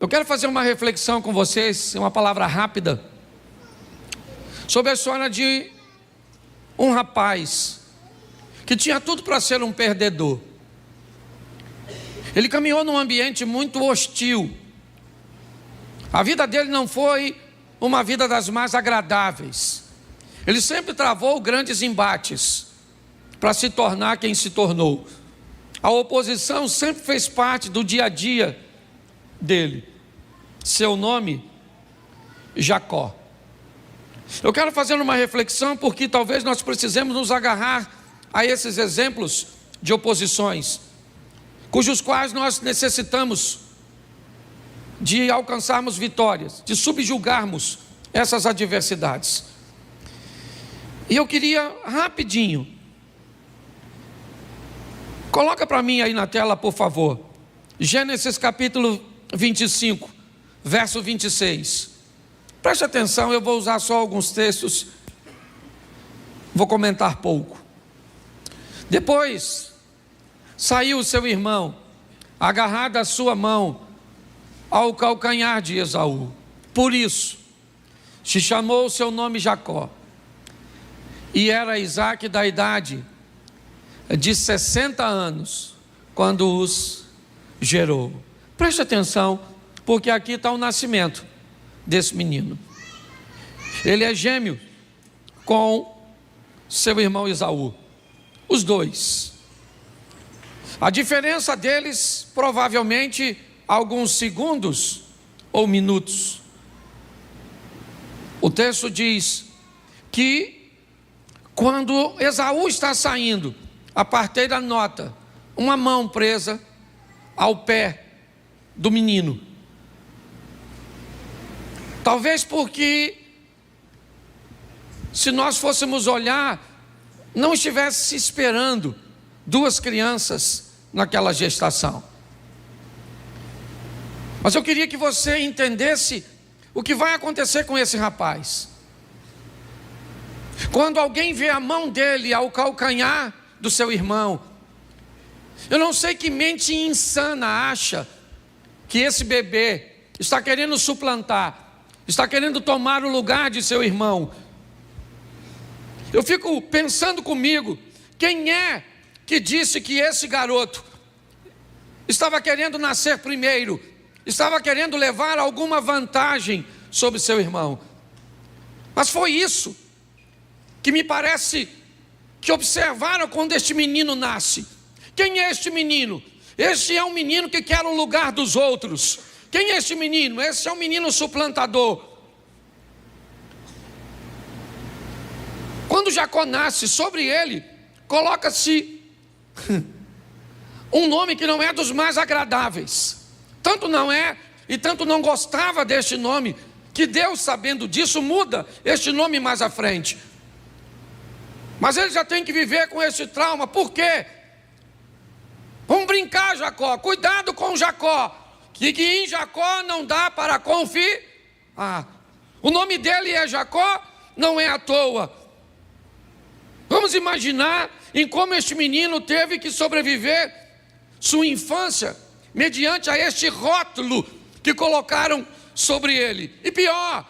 Eu quero fazer uma reflexão com vocês, uma palavra rápida, sobre a história de um rapaz que tinha tudo para ser um perdedor. Ele caminhou num ambiente muito hostil. A vida dele não foi uma vida das mais agradáveis. Ele sempre travou grandes embates para se tornar quem se tornou. A oposição sempre fez parte do dia a dia dele. Seu nome, Jacó. Eu quero fazer uma reflexão porque talvez nós precisemos nos agarrar a esses exemplos de oposições, cujos quais nós necessitamos de alcançarmos vitórias, de subjugarmos essas adversidades. E eu queria rapidinho, coloca para mim aí na tela, por favor, Gênesis capítulo 25, verso 26. Preste atenção, eu vou usar só alguns textos, vou comentar pouco. Depois saiu o seu irmão, agarrado a sua mão ao calcanhar de Esaú. Por isso se chamou o seu nome Jacó. E era Isaque da idade de 60 anos quando os gerou. Preste atenção, porque aqui está o nascimento desse menino. Ele é gêmeo com seu irmão Esaú, os dois. A diferença deles, provavelmente, alguns segundos ou minutos. O texto diz que quando Esaú está saindo, a parteira nota uma mão presa ao pé do menino. Talvez porque, se nós fôssemos olhar, não estivesse se esperando duas crianças naquela gestação. Mas eu queria que você entendesse o que vai acontecer com esse rapaz. Quando alguém vê a mão dele ao calcanhar do seu irmão, eu não sei que mente insana acha que esse bebê está querendo suplantar, está querendo tomar o lugar de seu irmão. Eu fico pensando comigo, quem é que disse que esse garoto estava querendo nascer primeiro, estava querendo levar alguma vantagem sobre seu irmão? Mas foi isso que me parece que observaram quando este menino nasce. Quem é este menino? Este é um menino que quer o lugar dos outros. Quem é este menino? Esse é um menino suplantador. Quando Jacó nasce, sobre ele coloca-se um nome que não é dos mais agradáveis. Tanto não é, e tanto não gostava deste nome, que Deus, sabendo disso, muda este nome mais à frente. Mas ele já tem que viver com esse trauma. Por quê? Vamos brincar, Jacó, cuidado com Jacó, que em Jacó não dá para confiar. O nome dele é Jacó, não é à toa. Vamos imaginar em como este menino teve que sobreviver sua infância, mediante a este rótulo que colocaram sobre ele. E pior,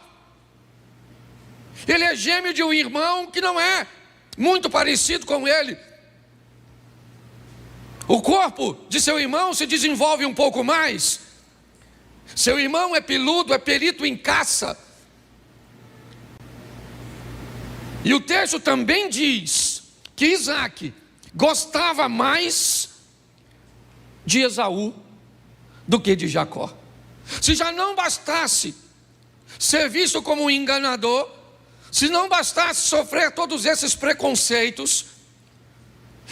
ele é gêmeo de um irmão que não é muito parecido com ele. O corpo de seu irmão se desenvolve um pouco mais. Seu irmão é peludo, é perito em caça. E o texto também diz que Isaque gostava mais de Esaú do que de Jacó. Se já não bastasse ser visto como um enganador, se não bastasse sofrer todos esses preconceitos,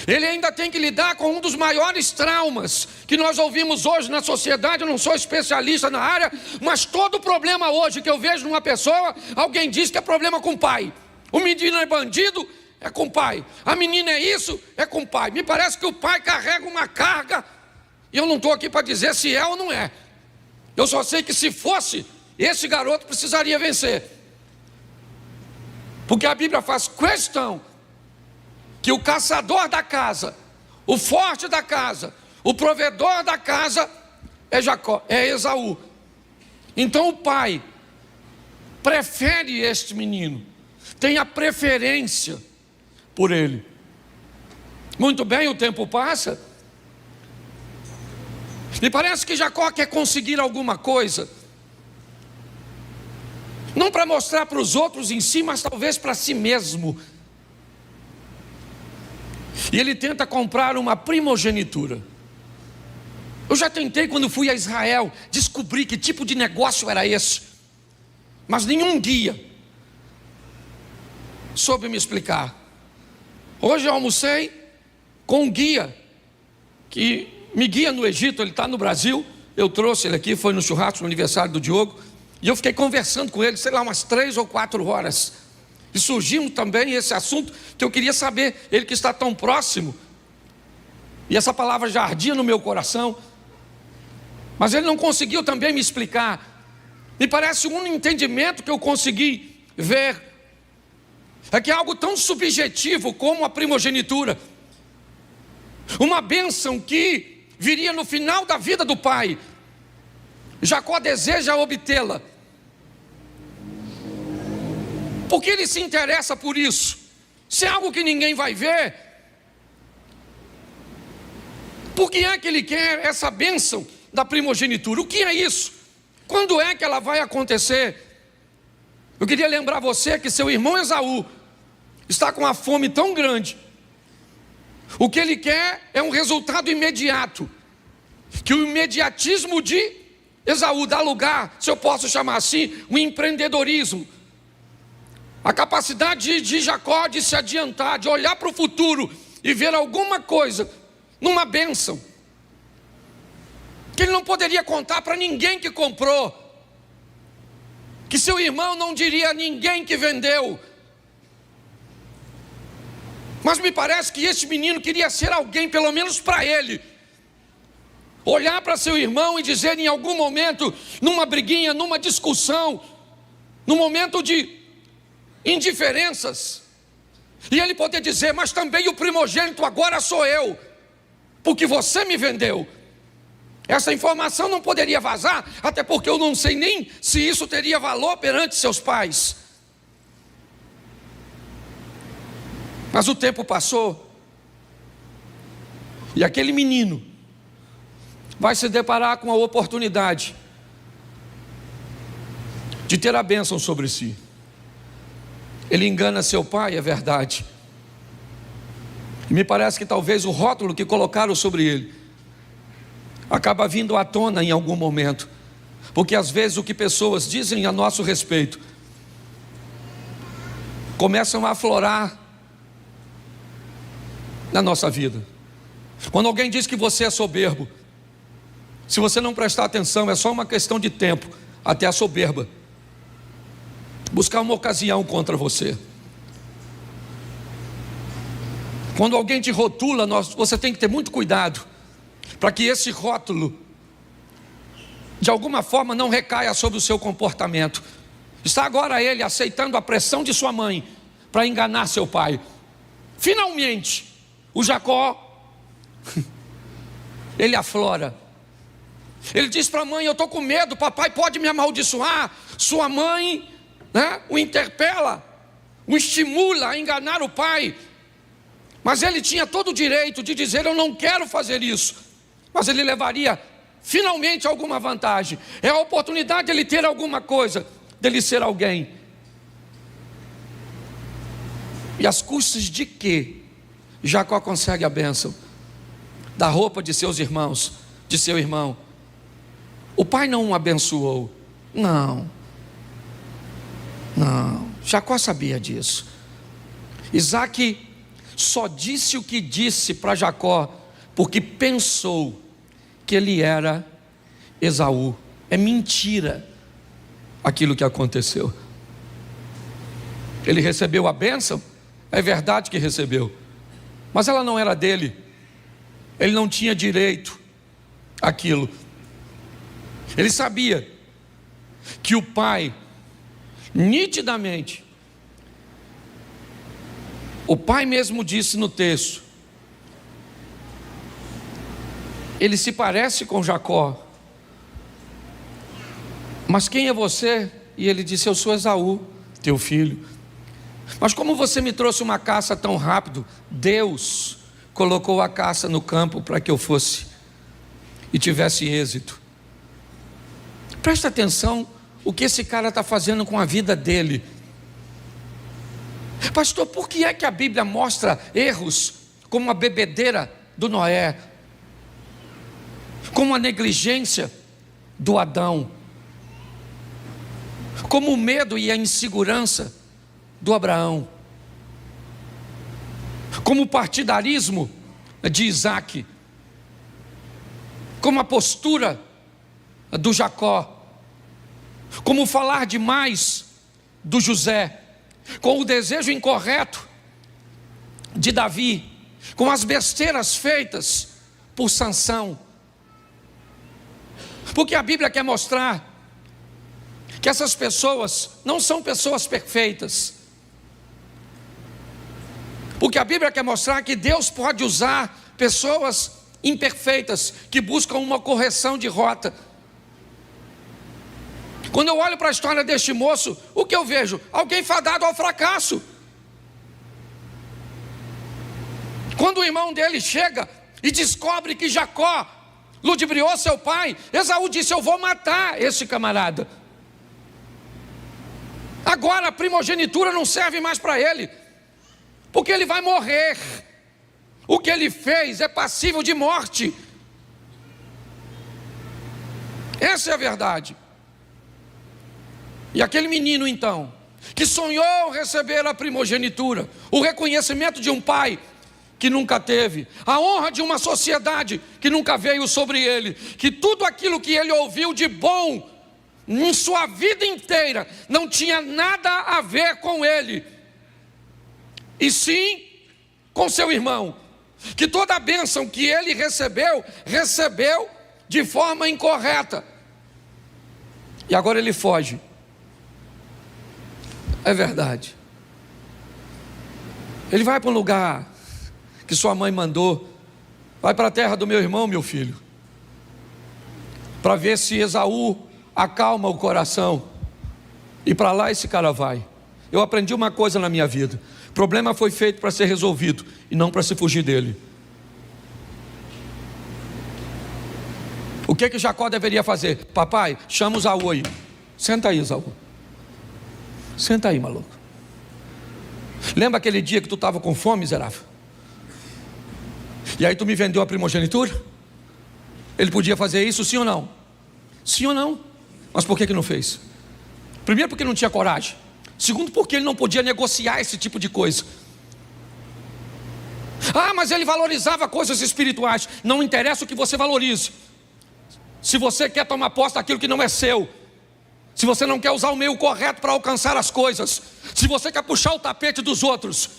ele ainda tem que lidar com um dos maiores traumas que nós ouvimos hoje na sociedade. Eu não sou especialista na área, mas todo problema hoje que eu vejo numa pessoa, alguém diz que é problema com o pai. O menino é bandido, é com o pai. A menina é isso, é com o pai. Me parece que o pai carrega uma carga, e eu não estou aqui para dizer se é ou não é. Eu só sei que se fosse, esse garoto precisaria vencer. Porque a Bíblia faz questão que o caçador da casa, o forte da casa, o provedor da casa é Jacó, é Esaú. Então o pai prefere este menino, tem a preferência por ele. Muito bem, o tempo passa. Me parece que Jacó quer conseguir alguma coisa, não para mostrar para os outros em si, mas talvez para si mesmo. E ele tenta comprar uma primogenitura. Eu já tentei, quando fui a Israel, descobrir que tipo de negócio era esse, mas nenhum guia soube me explicar. Hoje eu almocei com um guia que me guia no Egito. Ele está no Brasil, eu trouxe ele aqui, foi no churrasco, no aniversário do Diogo, e eu fiquei conversando com ele, sei lá, umas 3 ou 4 horas, e surgiu também esse assunto que eu queria saber, ele que está tão próximo, e essa palavra já ardia no meu coração, mas ele não conseguiu também me explicar. Me parece um entendimento que eu consegui ver, é que é algo tão subjetivo como a primogenitura, uma bênção que viria no final da vida do pai. Jacó deseja obtê-la, porque ele se interessa por isso. Se é algo que ninguém vai ver, por que é que ele quer essa bênção da primogenitura? O que é isso? Quando é que ela vai acontecer? Eu queria lembrar você que seu irmão Esaú está com uma fome tão grande. O que ele quer é um resultado imediato, que o imediatismo de Esaú dá lugar, se eu posso chamar assim, um empreendedorismo. A capacidade de Jacó de se adiantar, de olhar para o futuro e ver alguma coisa numa bênção que ele não poderia contar para ninguém que comprou, que seu irmão não diria a ninguém que vendeu. Mas me parece que esse menino queria ser alguém, pelo menos para ele, olhar para seu irmão e dizer em algum momento, numa briguinha, numa discussão, num momento de indiferenças, e ele poder dizer: mas também o primogênito agora sou eu, porque você me vendeu. Essa informação não poderia vazar, até porque eu não sei nem se isso teria valor perante seus pais. Mas o tempo passou, e aquele menino vai se deparar com a oportunidade de ter a bênção sobre si. Ele engana seu pai, é verdade, e me parece que talvez o rótulo que colocaram sobre ele acaba vindo à tona em algum momento, porque às vezes o que pessoas dizem a nosso respeito começam a aflorar na nossa vida. Quando alguém diz que você é soberbo, se você não prestar atenção, é só uma questão de tempo até a soberba buscar uma ocasião contra você. Quando alguém te rotula, você tem que ter muito cuidado para que esse rótulo de alguma forma não recaia sobre o seu comportamento. Está agora ele aceitando a pressão de sua mãe para enganar seu pai. Finalmente o Jacó ele aflora. Ele diz para a mãe: eu estou com medo, papai pode me amaldiçoar. Sua mãe, o interpela, o estimula a enganar o pai, mas ele tinha todo o direito de dizer: eu não quero fazer isso. Mas ele levaria finalmente alguma vantagem. É a oportunidade de ele ter alguma coisa, dele ser alguém. E às custas de quê? Jacó consegue a bênção da roupa de seus irmãos, de seu irmão. O pai não o abençoou. Não. Jacó sabia disso. Isaac só disse o que disse para Jacó porque pensou que ele era Esaú. É mentira aquilo que aconteceu. Ele recebeu a bênção, é verdade que recebeu, mas ela não era dele. Ele não tinha direito àquilo. Ele sabia que o pai, nitidamente, o pai mesmo disse no texto, ele se parece com Jacó, Mas quem é você? E ele disse: eu sou Esaú, teu filho. Mas como você me trouxe uma caça tão rápido? Deus colocou a caça no campo para que eu fosse e tivesse êxito. Presta atenção o que esse cara está fazendo com a vida dele. Pastor, por que é que a Bíblia mostra erros como a bebedeira do Noé, como a negligência do Adão, como o medo e a insegurança do Abraão, como o partidarismo de Isaac, como a postura do Jacó, como falar demais do José, com o desejo incorreto de Davi, com as besteiras feitas por Sansão. Porque a Bíblia quer mostrar que essas pessoas não são pessoas perfeitas. Porque a Bíblia quer mostrar que Deus pode usar pessoas imperfeitas que buscam uma correção de rota. Quando eu olho para a história deste moço, o que eu vejo? Alguém fadado ao fracasso. Quando o irmão dele chega e descobre que Jacó ludibriou seu pai, Esaú disse: eu vou matar esse camarada. Agora a primogenitura não serve mais para ele, porque ele vai morrer. O que ele fez é passível de morte. Essa é a verdade. E aquele menino então, que sonhou receber a primogenitura, o reconhecimento de um pai que nunca teve, a honra de uma sociedade que nunca veio sobre ele, que tudo aquilo que ele ouviu de bom em sua vida inteira não tinha nada a ver com ele, e sim com seu irmão, que toda a bênção que ele recebeu de forma incorreta, e agora ele foge. É verdade. Ele vai para um lugar que sua mãe mandou. Vai para a terra do meu irmão, meu filho, para ver se Esaú acalma o coração. E para lá esse cara vai. Eu aprendi uma coisa na minha vida: o problema foi feito para ser resolvido e não para se fugir dele. O que Jacó deveria fazer? Papai, chama o Esaú aí. Senta aí, Esaú. Senta aí, maluco. Lembra aquele dia que tu estava com fome, miserável? E aí tu me vendeu a primogenitura? Ele podia fazer isso, sim ou não? Sim ou não? Mas por que não fez? Primeiro, porque não tinha coragem. Segundo, porque ele não podia negociar esse tipo de coisa. Ah, mas ele valorizava coisas espirituais. Não interessa o que você valorize. Se você quer tomar posse daquilo que não é seu, se você não quer usar o meio correto para alcançar as coisas, se você quer puxar o tapete dos outros,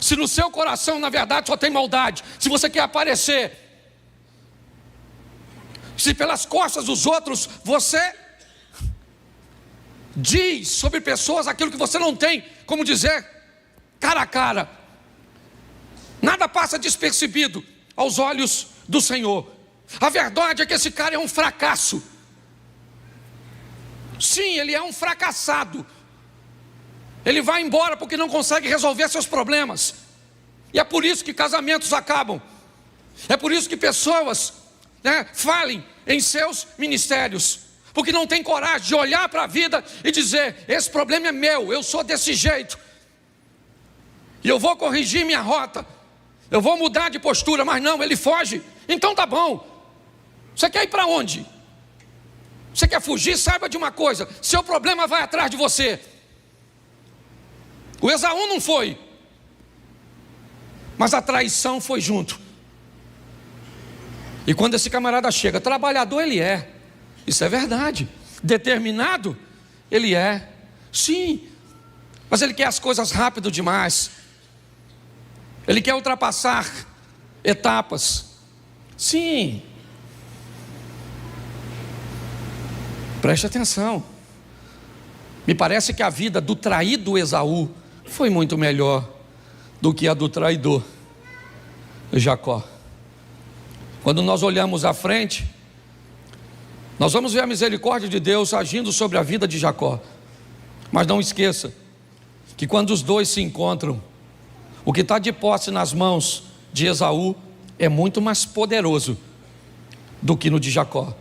se no seu coração na verdade só tem maldade, se você quer aparecer, se pelas costas dos outros você diz sobre pessoas aquilo que você não tem como dizer cara a cara, nada passa despercebido aos olhos do Senhor. A verdade é que esse cara é um fracasso. Sim, ele é um fracassado. Ele vai embora porque não consegue resolver seus problemas. E é por isso que casamentos acabam. É por isso que pessoas falem em seus ministérios, porque não tem coragem de olhar para a vida e dizer: esse problema é meu, eu sou desse jeito, e eu vou corrigir minha rota, eu vou mudar de postura. Mas não, ele foge. Então tá bom. Você quer ir para onde? Você quer fugir? Saiba de uma coisa: seu problema vai atrás de você. O Esaú não foi, mas a traição foi junto. E quando esse camarada chega, trabalhador ele é, isso é verdade. Determinado ele é, sim, mas ele quer as coisas rápido demais. Ele quer ultrapassar etapas, sim. Preste atenção. Me parece que a vida do traído Esaú foi muito melhor do que a do traidor Jacó. Quando nós olhamos à frente, Nós vamos ver a misericórdia de Deus agindo sobre a vida de Jacó. Mas não esqueça que quando os dois se encontram, o que está de posse nas mãos de Esaú é muito mais poderoso do que no de Jacó.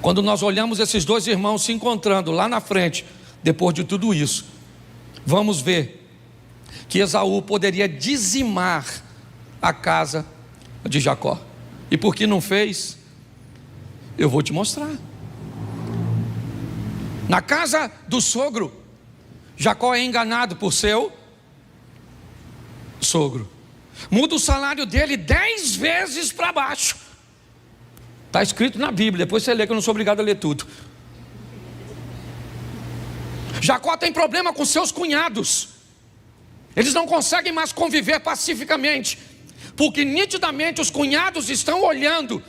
Quando nós olhamos esses dois irmãos se encontrando lá na frente, depois de tudo isso, vamos ver que Esaú poderia dizimar a casa de Jacó. E por que não fez? Eu vou te mostrar. Na casa do sogro, Jacó é enganado por seu sogro. Muda o salário dele 10 vezes para baixo. Está escrito na Bíblia, depois você lê, que eu não sou obrigado a ler tudo. Jacó tem problema com seus cunhados. Eles não conseguem mais conviver pacificamente, porque nitidamente os cunhados estão olhando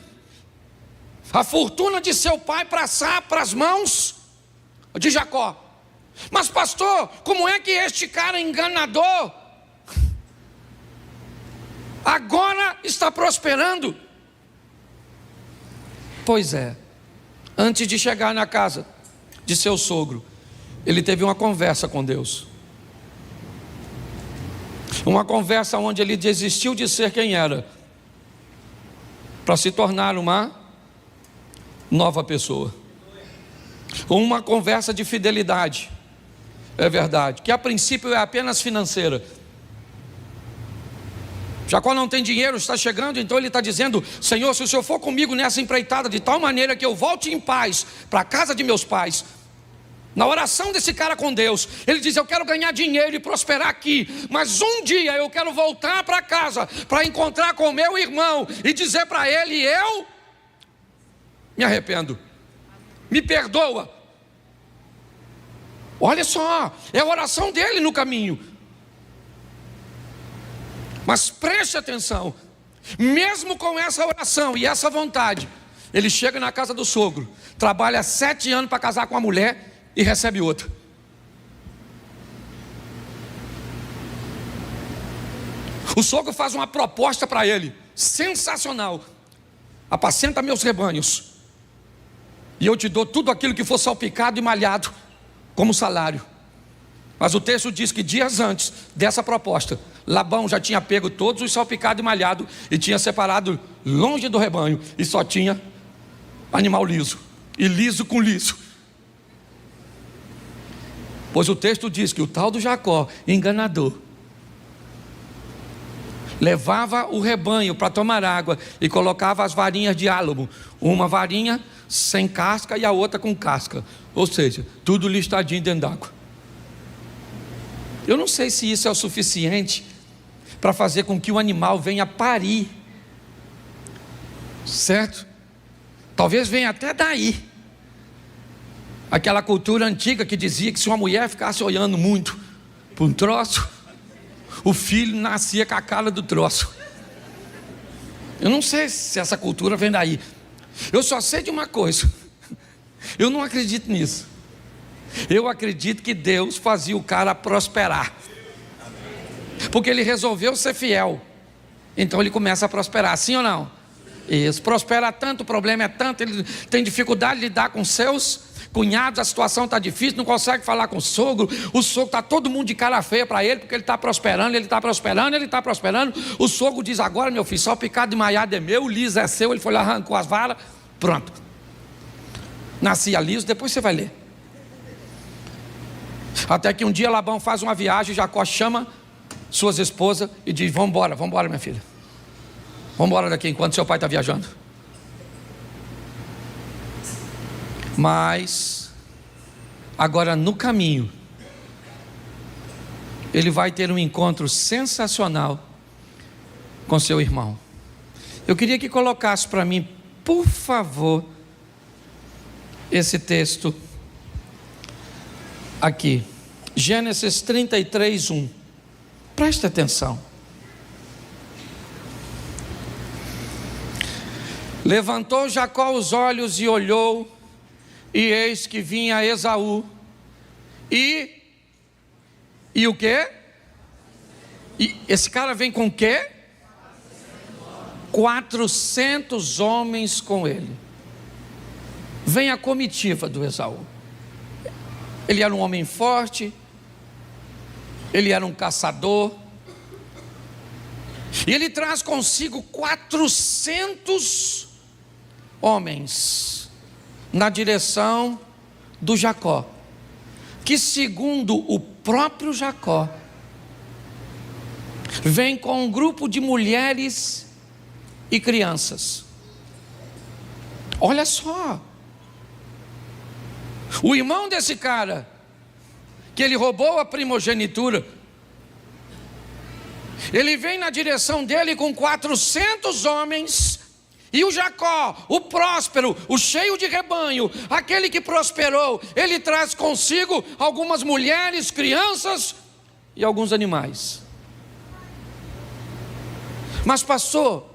a fortuna de seu pai passar para as mãos de Jacó. Mas pastor, como é que este cara enganador agora está prosperando? Pois é, antes de chegar na casa de seu sogro, ele teve uma conversa com Deus. Uma conversa onde ele desistiu de ser quem era, para se tornar uma nova pessoa. Uma conversa de fidelidade, é verdade, que a princípio é apenas financeira. Jacó não tem dinheiro, está chegando, então ele está dizendo: Senhor, se o Senhor for comigo nessa empreitada, de tal maneira que eu volte em paz para a casa de meus pais. Na oração desse cara com Deus, ele diz: eu quero ganhar dinheiro e prosperar aqui, mas um dia eu quero voltar para casa, para encontrar com meu irmão e dizer para ele: eu me arrependo, me perdoa. Olha só, é a oração dele no caminho. Mas preste atenção, mesmo com essa oração e essa vontade, ele chega na casa do sogro, trabalha 7 anos para casar com a mulher e recebe outra. O sogro faz uma proposta para ele, sensacional: apacenta meus rebanhos, e eu te dou tudo aquilo que for salpicado e malhado como salário. Mas o texto diz que dias antes dessa proposta, Labão já tinha pego todos os salpicados e malhados e tinha separado longe do rebanho, e só tinha animal liso, e liso com liso. Pois o texto diz que o tal do Jacó, enganador, levava o rebanho para tomar água e colocava as varinhas de álamo, uma varinha sem casca e a outra com casca, ou seja, tudo listadinho dentro d'água. Eu não sei se isso é o suficiente para fazer com que o animal venha parir, certo? Talvez venha até daí, aquela cultura antiga que dizia que se uma mulher ficasse olhando muito para um troço, o filho nascia com a cara do troço. Eu não sei se essa cultura vem daí. Eu só sei de uma coisa: eu não acredito nisso. Eu acredito que Deus fazia o cara prosperar, porque ele resolveu ser fiel, então ele começa a prosperar, sim ou não? Isso, prospera tanto, o problema é tanto, ele tem dificuldade de lidar com seus cunhados, a situação está difícil, não consegue falar com o sogro está todo mundo de cara feia para ele, porque ele está prosperando, ele está prosperando, ele está prosperando. O sogro diz: agora meu filho, só o picado de maiado é meu, o liso é seu. Ele foi lá, arrancou as varas, pronto, nascia liso. Depois você vai ler. Até que um dia Labão faz uma viagem, Jacó chama suas esposas e diz: vamos embora minha filha, vamos embora daqui enquanto seu pai está viajando. Mas agora no caminho, ele vai ter um encontro sensacional com seu irmão. Eu queria que colocasse para mim, por favor, esse texto aqui, Gênesis 33, 1. Preste atenção. Levantou Jacó os olhos e olhou, e eis que vinha Esaú, e o quê? E esse cara vem com o quê? 400 homens com ele. vem a comitiva do Esaú. Ele era um homem forte, ele era um caçador, e ele traz consigo 400 homens na direção do Jacó, que segundo o próprio Jacó, vem com um grupo de mulheres e crianças. Olha só, o irmão desse cara, que ele roubou a primogenitura, ele vem na direção dele com 400 homens, e o Jacó, o próspero, o cheio de rebanho, aquele que prosperou, ele traz consigo algumas mulheres, crianças e alguns animais. Mas pastor,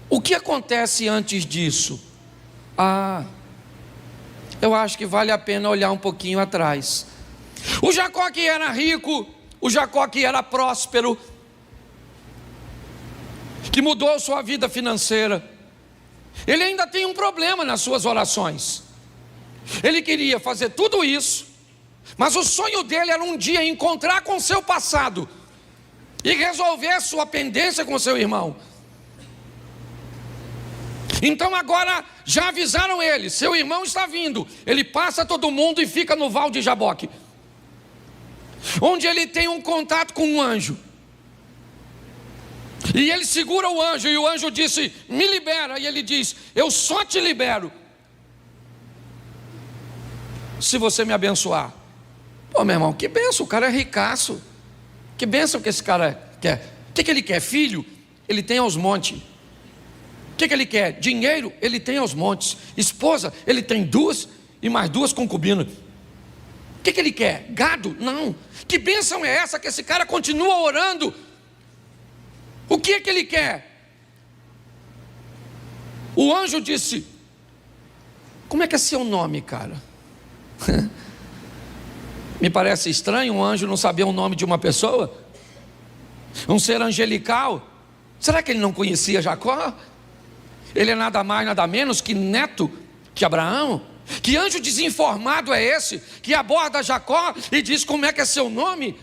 o que acontece antes disso? Eu acho que vale a pena olhar um pouquinho atrás. O Jacó que era rico, o Jacó que era próspero, que mudou sua vida financeira, ele ainda tem um problema nas suas orações. Ele queria fazer tudo isso, mas o sonho dele era um dia encontrar com seu passado e resolver sua pendência com seu irmão. Então agora já avisaram ele, seu irmão está vindo. Ele passa todo mundo e fica no Val de Jaboque, onde ele tem um contato com um anjo. E ele segura o anjo, e o anjo disse: me libera. E ele diz: eu só te libero se você me abençoar. Pô, meu irmão, que benção, o cara é ricaço. Que benção que esse cara quer. O que ele quer? Filho? Ele tem aos montes. O que ele quer? Dinheiro? Ele tem aos montes. Esposa? Ele tem 2 e mais 2 concubinas. O que ele quer? Gado? Não. Que bênção é essa que esse cara continua orando? O que é que ele quer? O anjo disse: como é que é seu nome, cara? Me parece estranho um anjo não saber o nome de uma pessoa, um ser angelical. Será que ele não conhecia Jacó? Ele é nada mais, nada menos que neto de Abraão. Que anjo desinformado é esse que aborda Jacó e diz como é que é seu nome?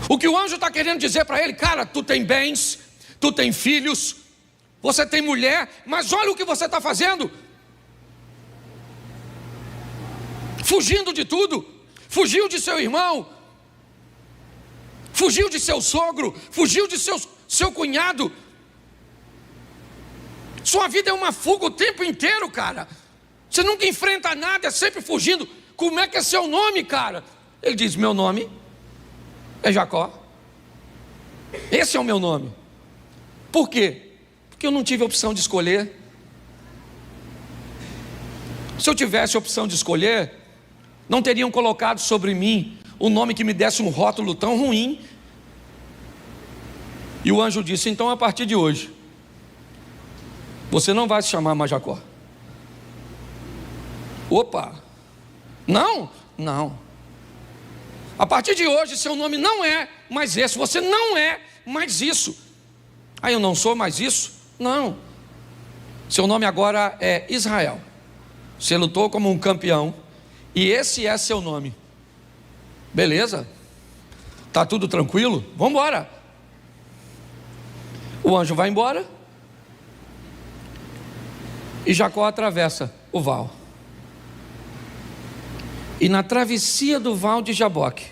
O que o anjo está querendo dizer para ele: cara, tu tem bens, tu tem filhos, você tem mulher, mas olha o que você está fazendo. Fugindo de tudo. Fugiu de seu irmão, fugiu de seu sogro, fugiu de seu cunhado. Sua vida é uma fuga o tempo inteiro, cara. Você nunca enfrenta nada, é sempre fugindo. Como é que é seu nome, cara? Ele diz: meu nome é Jacó. Esse é o meu nome. Por quê? Porque eu não tive opção de escolher. Se eu tivesse opção de escolher, não teriam colocado sobre mim um nome que me desse um rótulo tão ruim. E o anjo disse: então a partir de hoje você não vai se chamar mais Jacó. Opa! Não. A partir de hoje seu nome não é mais esse. Você não é mais isso. Eu não sou mais isso? Não. Seu nome agora é Israel. Você lutou como um campeão e esse é seu nome. Beleza? Tá tudo tranquilo? Vamos embora. O anjo vai embora e Jacó atravessa o val. E na travessia do Val de Jaboque,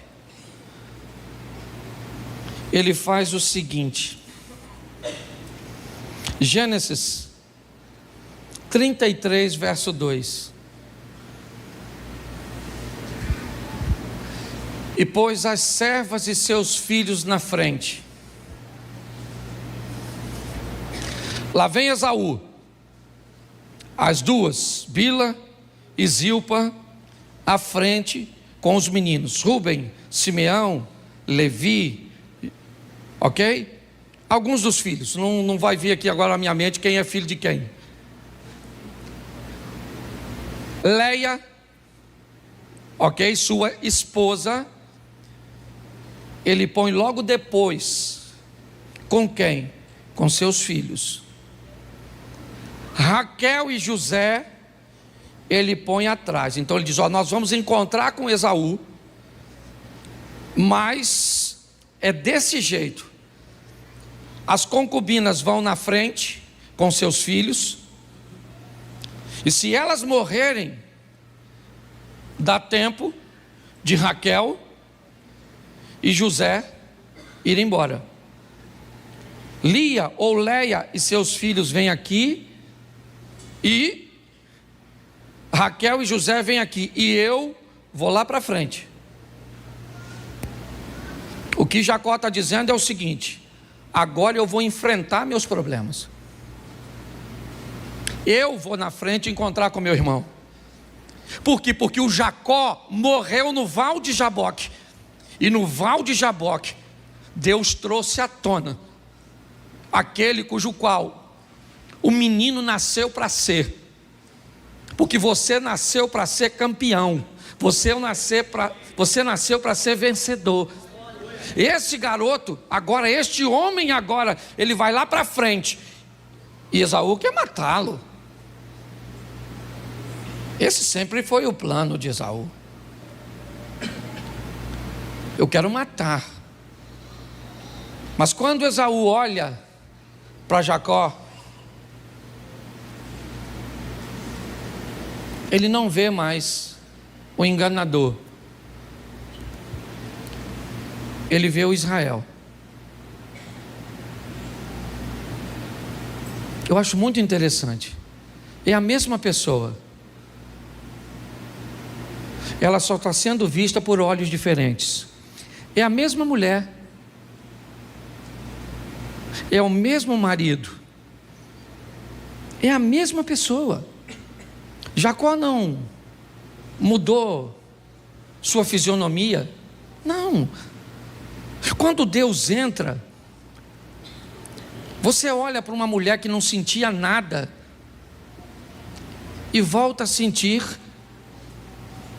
ele faz o seguinte. Gênesis 33, verso 2. E pôs as servas e seus filhos na frente. Lá vem Esaú, as duas, Bila e Zilpa, à frente com os meninos, Rúben, Simeão, Levi, ok? Alguns dos filhos, não vai vir aqui agora na minha mente quem é filho de quem. Leia, ok? Sua esposa, ele põe logo depois, com quem? Com seus filhos. Raquel e José, ele põe atrás. Então ele diz: nós vamos encontrar com Esaú, mas é desse jeito. As concubinas vão na frente com seus filhos, e se elas morrerem, dá tempo de Raquel e José ir embora. Lia ou Leia e seus filhos vêm aqui, e Raquel e José vêm aqui, e eu vou lá para frente. O que Jacó está dizendo é o seguinte: agora eu vou enfrentar meus problemas. Eu vou na frente encontrar com meu irmão. Por quê? Porque o Jacó morreu no Val de Jaboque. E no Val de Jaboque, Deus trouxe à tona aquele cujo qual o menino nasceu para ser. Porque você nasceu para ser campeão. Você nasceu para ser vencedor. Esse garoto, agora, este homem agora, ele vai lá para frente. E Esaú quer matá-lo. Esse sempre foi o plano de Esaú. Eu quero matar. Mas quando Esaú olha para Jacó, ele não vê mais o enganador. Ele vê o Israel. Eu acho muito interessante. É a mesma pessoa. Ela só está sendo vista por olhos diferentes. É a mesma mulher. É o mesmo marido. É a mesma pessoa. Jacó não mudou sua fisionomia. Não. Quando Deus entra, você olha para uma mulher que não sentia nada e volta a sentir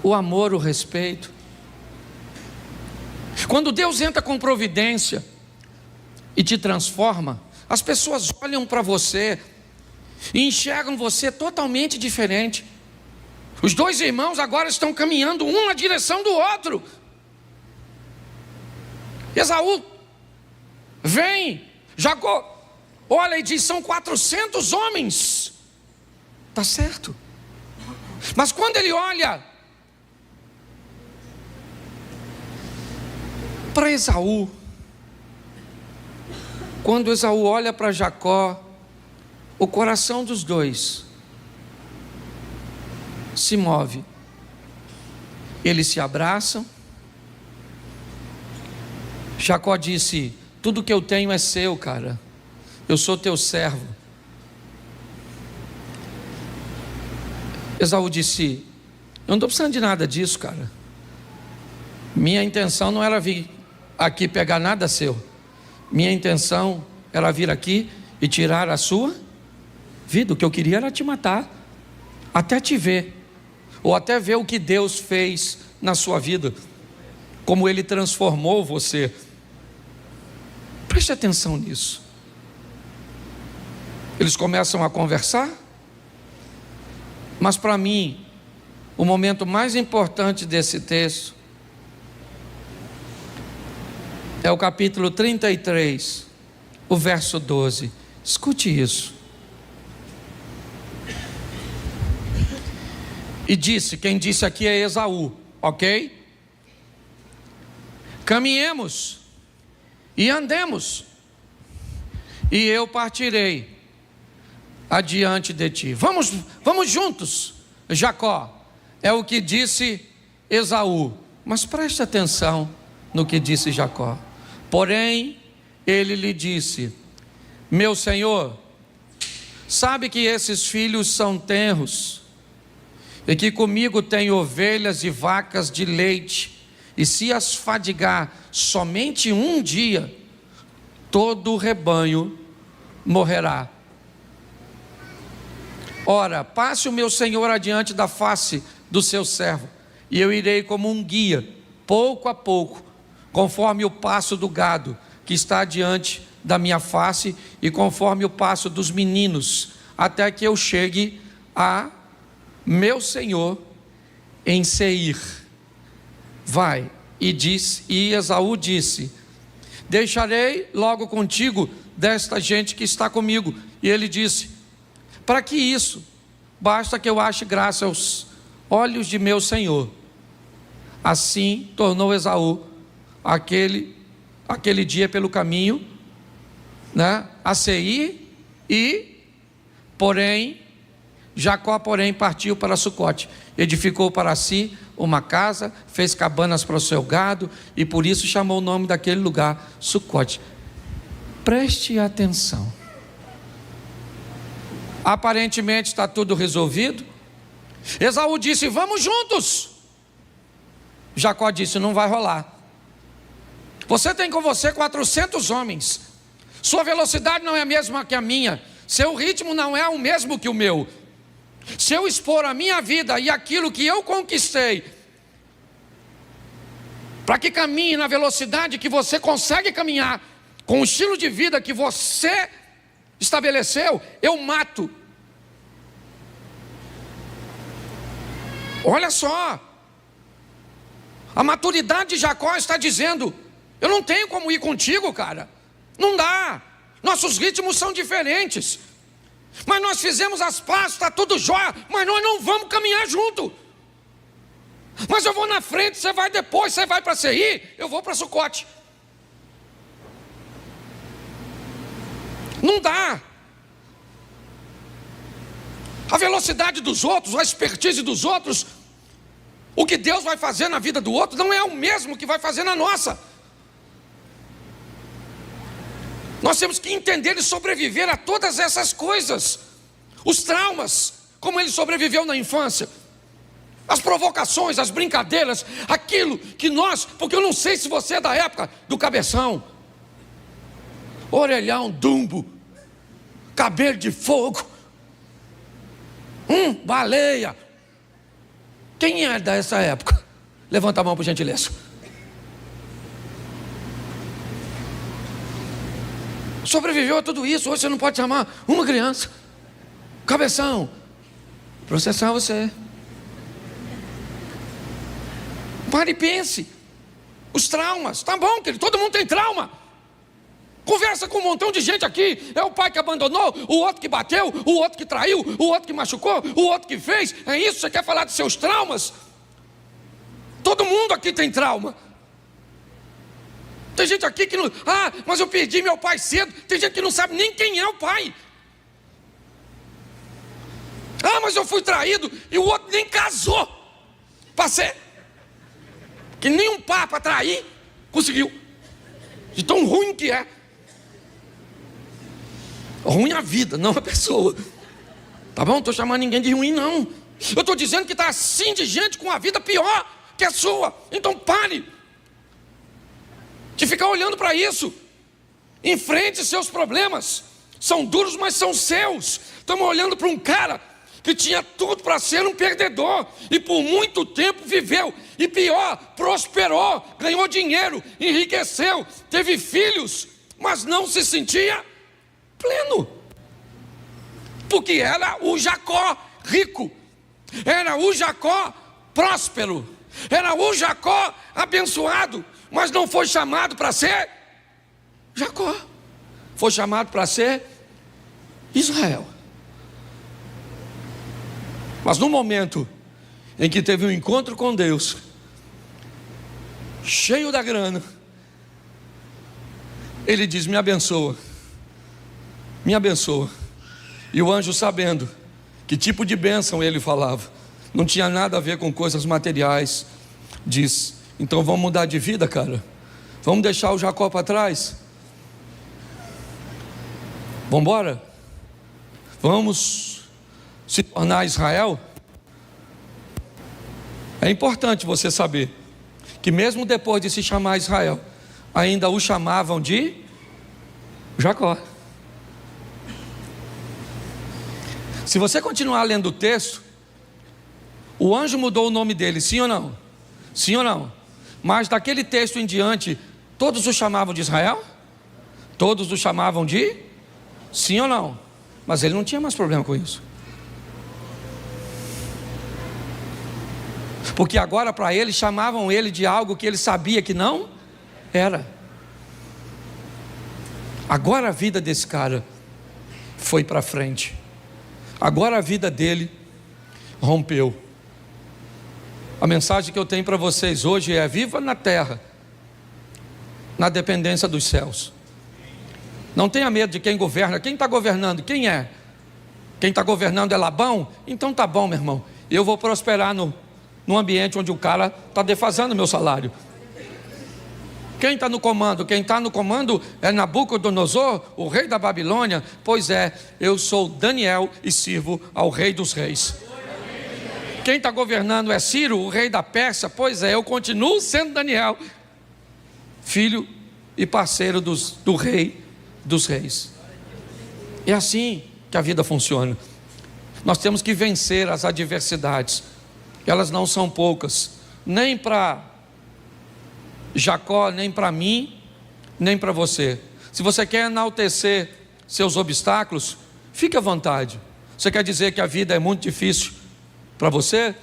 o amor, o respeito. Quando Deus entra com providência e te transforma, as pessoas olham para você e enxergam você totalmente diferente. Os dois irmãos agora estão caminhando um na direção do outro. Esaú vem, Jacó olha e diz: são 400 homens. Está certo. Mas quando ele olha para Esaú, quando Esaú olha para Jacó, o coração dos dois se move. Eles se abraçam. Jacó disse: tudo que eu tenho é seu, cara. Eu sou teu servo. Esaú disse: eu não estou precisando de nada disso, cara. Minha intenção não era vir aqui pegar nada seu. Minha intenção era vir aqui e tirar a sua vida. O que eu queria era te matar, até te ver, ou até ver o que Deus fez na sua vida, como Ele transformou você. Preste atenção nisso. Eles começam a conversar, mas para mim, o momento mais importante desse texto é o capítulo 33, o verso 12. Escute isso. E disse, quem disse aqui é Esaú, ok? Caminhemos e andemos, e eu partirei adiante de ti. Vamos juntos, Jacó. É o que disse Esaú. Mas preste atenção no que disse Jacó. Porém, ele lhe disse: meu senhor, sabe que esses filhos são tenros, e que comigo tem ovelhas e vacas de leite, e se as fadigar somente um dia, todo o rebanho morrerá. Ora, passe o meu senhor adiante da face do seu servo, e eu irei como um guia, pouco a pouco, conforme o passo do gado que está diante da minha face, e conforme o passo dos meninos até que eu chegue a meu senhor em Seir. Vai. E Esaú disse: deixarei logo contigo desta gente que está comigo. E ele disse: para que isso? Basta que eu ache graça aos olhos de meu senhor. Assim tornou Esaú aquele dia pelo caminho, a Seir, Jacó, porém, partiu para Sucote, edificou para si uma casa, fez cabanas para o seu gado, e por isso chamou o nome daquele lugar Sucote. Preste atenção. Aparentemente está tudo resolvido. Esaú disse: vamos juntos. Jacó disse: não vai rolar. Você tem com você 400 homens. Sua velocidade não é a mesma que a minha. Seu ritmo não é o mesmo que o meu. Se eu expor a minha vida e aquilo que eu conquistei, para que caminhe na velocidade que você consegue caminhar, com o estilo de vida que você estabeleceu, eu mato. Olha só, a maturidade de Jacó está dizendo: eu não tenho como ir contigo, cara. Não dá. Nossos ritmos são diferentes. Mas nós fizemos as pazes, está tudo jóia, mas nós não vamos caminhar junto. Mas eu vou na frente, você vai depois, você vai para Seir, eu vou para Sucote. Não dá. A velocidade dos outros, a expertise dos outros, o que Deus vai fazer na vida do outro não é o mesmo que vai fazer na nossa. Nós temos que entender e sobreviver a todas essas coisas. Os traumas, como ele sobreviveu na infância, as provocações, as brincadeiras, aquilo que nós, porque eu não sei se você é da época do cabeção, orelhão, dumbo, cabelo de fogo, baleia. Quem é dessa época? Levanta a mão por gentileza. Sobreviveu a tudo isso. Hoje você não pode chamar uma criança. Cabeção, processar você. Pare e pense. Os traumas, tá bom, querido, todo mundo tem trauma. Conversa com um montão de gente aqui. É o pai que abandonou, o outro que bateu, o outro que traiu, o outro que machucou, o outro que fez. É isso? Você quer falar dos seus traumas? Todo mundo aqui tem trauma. Tem gente aqui que não... mas eu perdi meu pai cedo. Tem gente que não sabe nem quem é o pai. Mas eu fui traído e o outro nem casou para ser. Que nem um par para trair conseguiu. De tão ruim que é. Ruim a vida, não a pessoa. Tá bom? Não estou chamando ninguém de ruim, não. Eu estou dizendo que está assim de gente com a vida pior que a sua. Então pare de ficar olhando para isso. Enfrente seus problemas. São duros, mas são seus. Estamos olhando para um cara que tinha tudo para ser um perdedor, e por muito tempo viveu, e pior, prosperou, ganhou dinheiro, enriqueceu, teve filhos, mas não se sentia pleno, porque era o Jacó rico, era o Jacó próspero, era o Jacó abençoado, mas não foi chamado para ser Jacó, foi chamado para ser Israel. Mas no momento em que teve um encontro com Deus, cheio da grana, ele diz: me abençoa, me abençoa. E o anjo, sabendo que tipo de bênção ele falava, não tinha nada a ver com coisas materiais, diz: então vamos mudar de vida, cara, vamos deixar o Jacó para trás, vamos embora, vamos se tornar Israel. É importante você saber que mesmo depois de se chamar Israel, ainda o chamavam de Jacó. Se você continuar lendo o texto, o anjo mudou o nome dele, sim ou não? Sim ou não? Mas daquele texto em diante, todos o chamavam de Israel? Todos o chamavam de? Sim ou não? Mas ele não tinha mais problema com isso. Porque agora para ele chamavam ele de algo que ele sabia que não era. Agora a vida desse cara foi para frente. Agora a vida dele rompeu. A mensagem que eu tenho para vocês hoje é: viva na terra, na dependência dos céus. Não tenha medo de quem governa. Quem está governando? Quem é? Quem está governando é Labão? Então tá bom, meu irmão, eu vou prosperar no ambiente onde o cara está defasando o meu salário. Quem está no comando? Quem está no comando é Nabucodonosor, o rei da Babilônia. Pois é, eu sou Daniel e sirvo ao rei dos reis. Quem está governando é Ciro, o rei da Pérsia. Pois é, eu continuo sendo Daniel, filho e parceiro do rei dos reis. É assim que a vida funciona. Nós temos que vencer as adversidades. Elas não são poucas, nem para Jacó, nem para mim, nem para você. Se você quer enaltecer seus obstáculos, fique à vontade. Você quer dizer que a vida é muito difícil para você?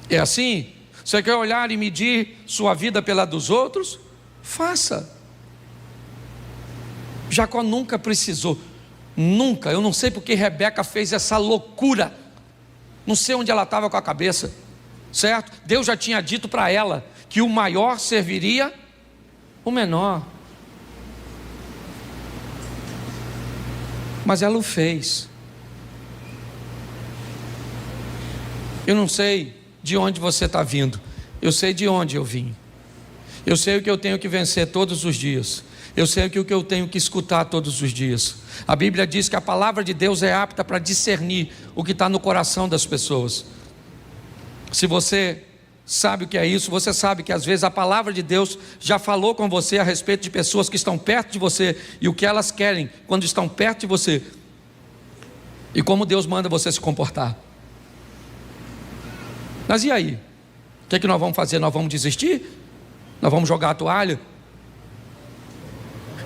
É assim? Você quer olhar e medir sua vida pela dos outros? Faça. Jacó nunca precisou, nunca. Eu não sei porque Rebeca fez essa loucura. Não sei onde ela estava com a cabeça, certo? Deus já tinha dito para ela que o maior serviria o menor. Mas ela o fez. Eu não sei de onde você está vindo, eu sei de onde eu vim. Eu sei o que eu tenho que vencer todos os dias. Eu sei o que eu tenho que escutar todos os dias. A Bíblia diz que a palavra de Deus é apta para discernir o que está no coração das pessoas. Se você sabe o que é isso, você sabe que às vezes a palavra de Deus já falou com você a respeito de pessoas que estão perto de você e o que elas querem quando estão perto de você e como Deus manda você se comportar. Mas e aí? O que nós vamos fazer? Nós vamos desistir? Nós vamos jogar a toalha?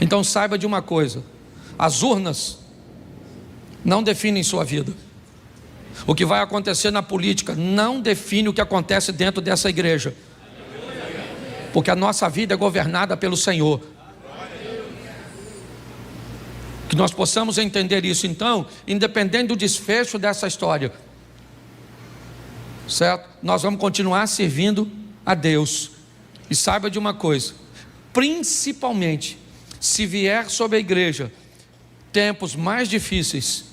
Então saiba de uma coisa: as urnas não definem sua vida. O que vai acontecer na política não define o que acontece dentro dessa igreja, porque a nossa vida é governada pelo Senhor. Que nós possamos entender isso. Então, independente do desfecho dessa história, certo? Nós vamos continuar servindo a Deus. E saiba de uma coisa: principalmente se vier sobre a igreja tempos mais difíceis,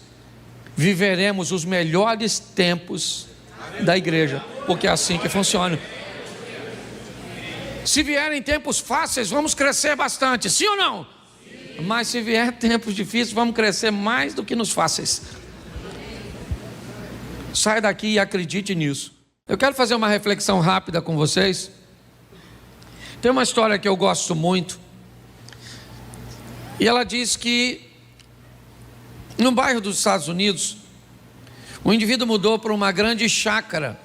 viveremos os melhores tempos da igreja, porque é assim que funciona. Se vierem tempos fáceis, vamos crescer bastante, sim ou não? Sim. Mas se vier tempos difíceis, vamos crescer mais do que nos fáceis. Saia daqui e acredite nisso. Eu quero fazer uma reflexão rápida com vocês. Tem uma história que eu gosto muito, e ela diz que num bairro dos Estados Unidos, um indivíduo mudou para uma grande chácara,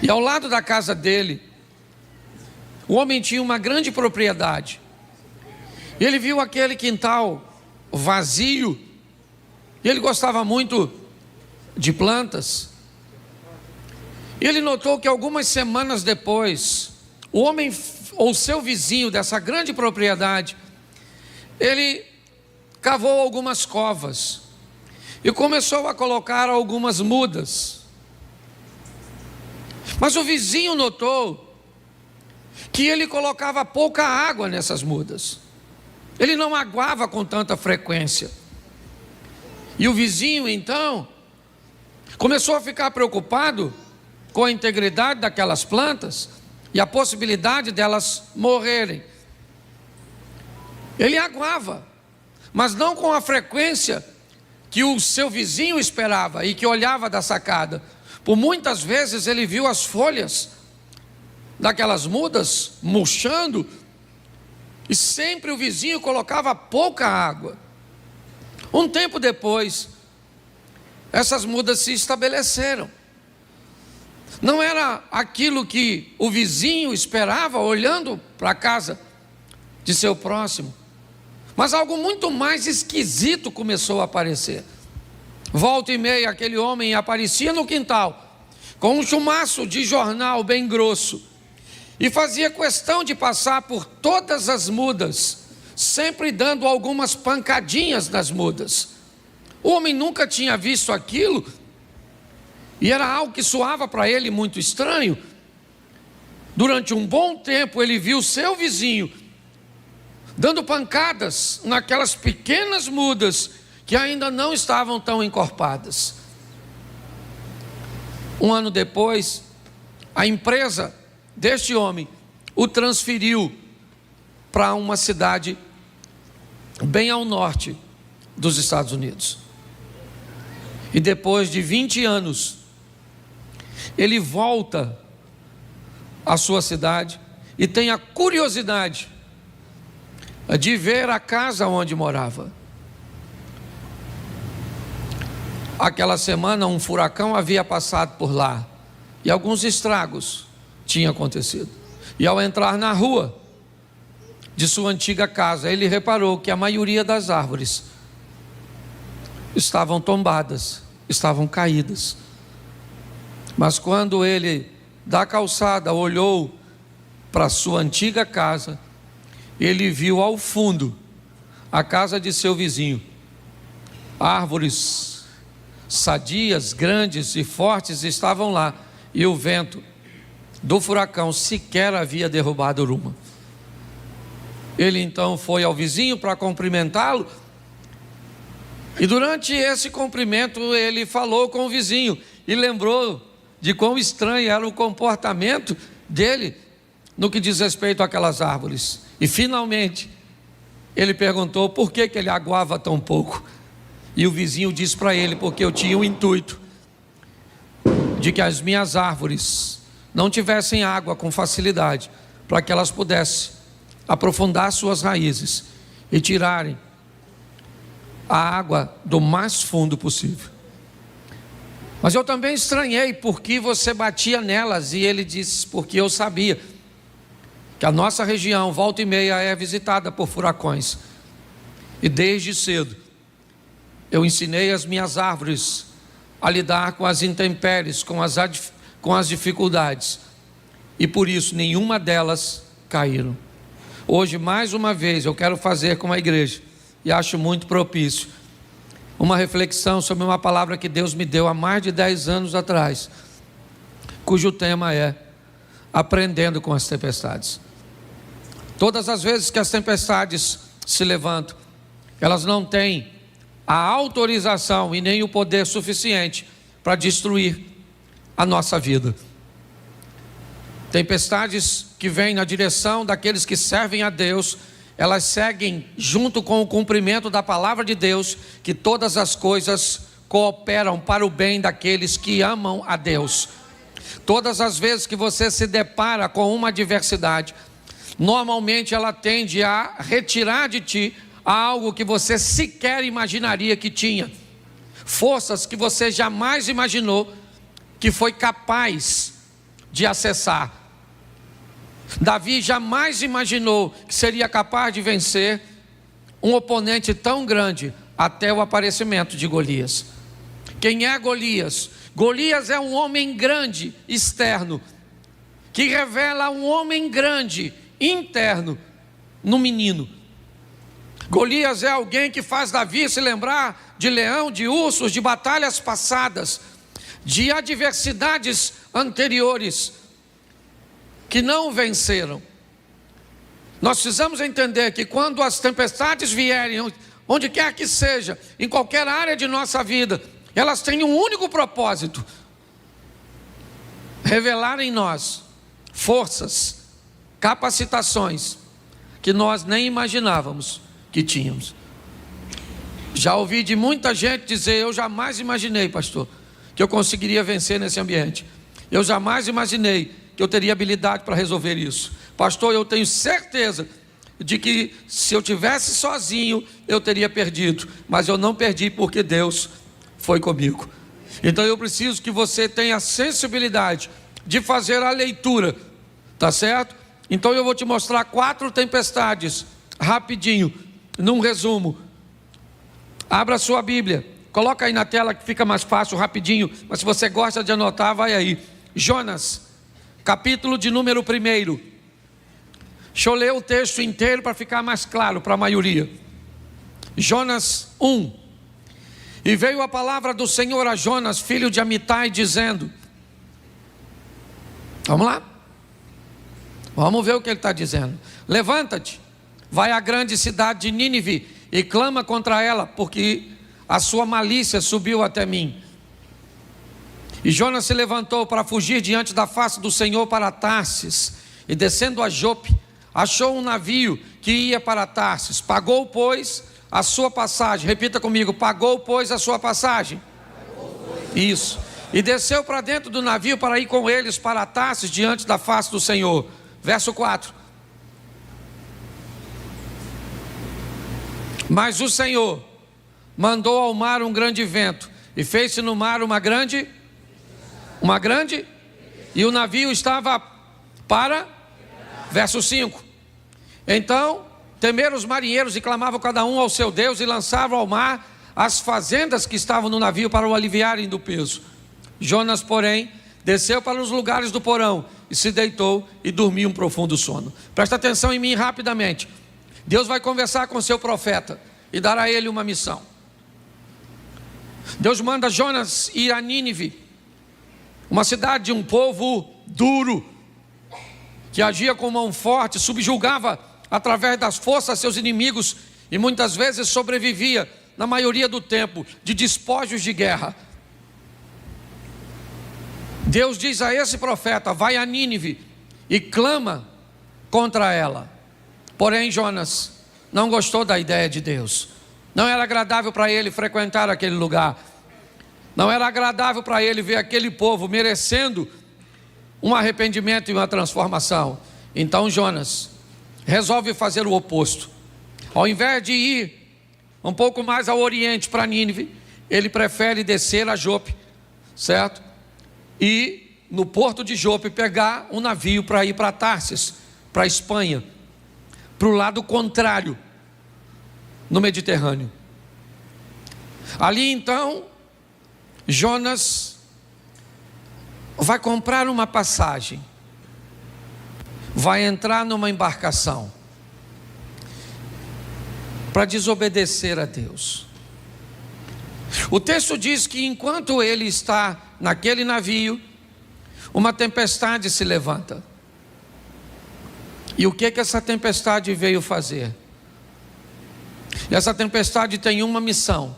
e ao lado da casa dele, o homem tinha uma grande propriedade. E ele viu aquele quintal vazio, e ele gostava muito de plantas. E ele notou que algumas semanas depois, o homem, ou seu vizinho dessa grande propriedade, ele cavou algumas covas e começou a colocar algumas mudas. Mas o vizinho notou que ele colocava pouca água nessas mudas. Ele não aguava com tanta frequência. E o vizinho então começou a ficar preocupado com a integridade daquelas plantas e a possibilidade delas morrerem. Ele aguava, mas não com a frequência que o seu vizinho esperava e que olhava da sacada. Por muitas vezes ele viu as folhas daquelas mudas murchando, e sempre o vizinho colocava pouca água. Um tempo depois, essas mudas se estabeleceram. Não era aquilo que o vizinho esperava olhando para a casa de seu próximo, Mas algo muito mais esquisito começou a aparecer. Volta e meia, aquele homem aparecia no quintal, com um chumaço de jornal bem grosso, e fazia questão de passar por todas as mudas, sempre dando algumas pancadinhas nas mudas. O homem nunca tinha visto aquilo, e era algo que soava para ele muito estranho. Durante um bom tempo ele viu seu vizinho dando pancadas naquelas pequenas mudas que ainda não estavam tão encorpadas. Um ano depois, a empresa deste homem o transferiu para uma cidade bem ao norte dos Estados Unidos. E depois de 20 anos, ele volta à sua cidade e tem a curiosidade de ver a casa onde morava. Aquela semana um furacão havia passado por lá e alguns estragos tinham acontecido. E ao entrar na rua de sua antiga casa, ele reparou que a maioria das árvores estavam tombadas, estavam caídas. Mas quando ele, da calçada, olhou para sua antiga casa, ele viu ao fundo a casa de seu vizinho. Árvores sadias, grandes e fortes estavam lá, e o vento do furacão sequer havia derrubado uma. Ele então foi ao vizinho para cumprimentá-lo, e durante esse cumprimento ele falou com o vizinho e lembrou de quão estranho era o comportamento dele no que diz respeito àquelas árvores. E finalmente ele perguntou por que ele aguava tão pouco. E o vizinho disse para ele: porque eu tinha o intuito de que as minhas árvores não tivessem água com facilidade, para que elas pudessem aprofundar suas raízes e tirarem a água do mais fundo possível. Mas eu também estranhei porque você batia nelas. E ele disse: porque eu sabia que a nossa região, volta e meia, é visitada por furacões. E desde cedo eu ensinei as minhas árvores a lidar com as intempéries, com as dificuldades. E por isso nenhuma delas caíram. Hoje, mais uma vez, eu quero fazer com a igreja, e acho muito propício, uma reflexão sobre uma palavra que Deus me deu há mais de 10 anos atrás, cujo tema é aprendendo com as tempestades. Todas as vezes que as tempestades se levantam, elas não têm a autorização e nem o poder suficiente para destruir a nossa vida. Tempestades que vêm na direção daqueles que servem a Deus, elas seguem junto com o cumprimento da palavra de Deus, que todas as coisas cooperam para o bem daqueles que amam a Deus. Todas as vezes que você se depara com uma adversidade, normalmente ela tende a retirar de ti algo que você sequer imaginaria que tinha, forças que você jamais imaginou que foi capaz de acessar. Davi jamais imaginou que seria capaz de vencer um oponente tão grande até o aparecimento de Golias. Quem é Golias? Golias é um homem grande externo, que revela um homem grande interno no menino. Golias é alguém que faz Davi se lembrar de leão, de ursos, de batalhas passadas, de adversidades anteriores que não venceram. Nós precisamos entender que quando as tempestades vierem, onde quer que seja, em qualquer área de nossa vida, elas têm um único propósito: revelar em nós forças, capacitações que nós nem imaginávamos que tínhamos. Já ouvi de muita gente dizer: eu jamais imaginei, pastor, que eu conseguiria vencer nesse ambiente. Eu jamais imaginei que eu teria habilidade para resolver isso. Pastor, eu tenho certeza de que se eu tivesse sozinho, eu teria perdido. Mas eu não perdi porque Deus foi comigo. Então eu preciso que você tenha a sensibilidade de fazer a leitura, tá certo? Então eu vou te mostrar 4 tempestades, rapidinho, num resumo. Abra a sua Bíblia, coloca aí na tela que fica mais fácil, rapidinho, mas se você gosta de anotar, vai aí. Jonas, capítulo de número 1. Deixa eu ler o texto inteiro para ficar mais claro para a maioria. Jonas 1. E veio a palavra do Senhor a Jonas, filho de Amitai, dizendo... Vamos lá? Vamos ver o que ele está dizendo. Levanta-te, vai à grande cidade de Nínive e clama contra ela, porque a sua malícia subiu até mim. E Jonas se levantou para fugir diante da face do Senhor para Tarsis, e descendo a Jope, achou um navio que ia para Tarsis. Pagou, pois, a sua passagem. Repita comigo: pagou, pois, a sua passagem. Isso. E desceu para dentro do navio para ir com eles para Tarsis diante da face do Senhor. Verso 4. Mas o Senhor mandou ao mar um grande vento, e fez-se no mar uma grande, e o navio estava para, verso 5. Então temeram os marinheiros e clamavam cada um ao seu Deus, e lançavam ao mar as fazendas que estavam no navio para o aliviarem do peso. Jonas, porém, desceu para os lugares do porão e se deitou e dormiu um profundo sono. Presta atenção em mim rapidamente. Deus vai conversar com seu profeta e dar a ele uma missão. Deus manda Jonas ir a Nínive, uma cidade de um povo duro, que agia com mão forte, subjugava através das forças seus inimigos e muitas vezes sobrevivia, na maioria do tempo, de despojos de guerra. Deus diz a esse profeta: vai a Nínive e clama contra ela. Porém Jonas não gostou da ideia de Deus. Não era agradável para ele frequentar aquele lugar. Não era agradável para ele ver aquele povo merecendo um arrependimento e uma transformação. Então Jonas resolve fazer o oposto. Ao invés de ir um pouco mais ao oriente para Nínive, ele prefere descer a Jope, certo? E no porto de Jope pegar um navio para ir para Tarsis, para a Espanha, para o lado contrário, no Mediterrâneo. Ali então Jonas vai comprar uma passagem, vai entrar numa embarcação para desobedecer a Deus. O texto diz que enquanto ele está naquele navio, uma tempestade se levanta. E o que essa tempestade veio fazer? Essa tempestade tem uma missão.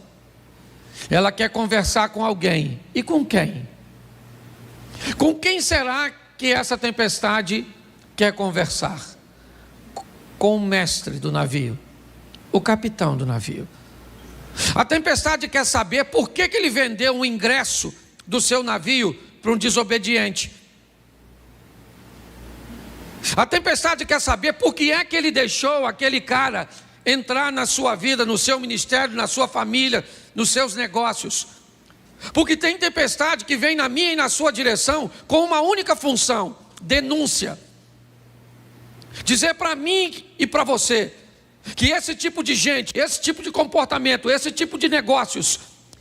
Ela quer conversar com alguém. E com quem? Com quem será que essa tempestade quer conversar? Com o mestre do navio, o capitão do navio. A tempestade quer saber por que ele vendeu um ingresso do seu navio para um desobediente. A tempestade quer saber por que é que ele deixou aquele cara entrar na sua vida, no seu ministério, na sua família, nos seus negócios. Porque tem tempestade que vem na minha e na sua direção com uma única função: denúncia. Dizer para mim e para você que esse tipo de gente, esse tipo de comportamento, esse tipo de negócios,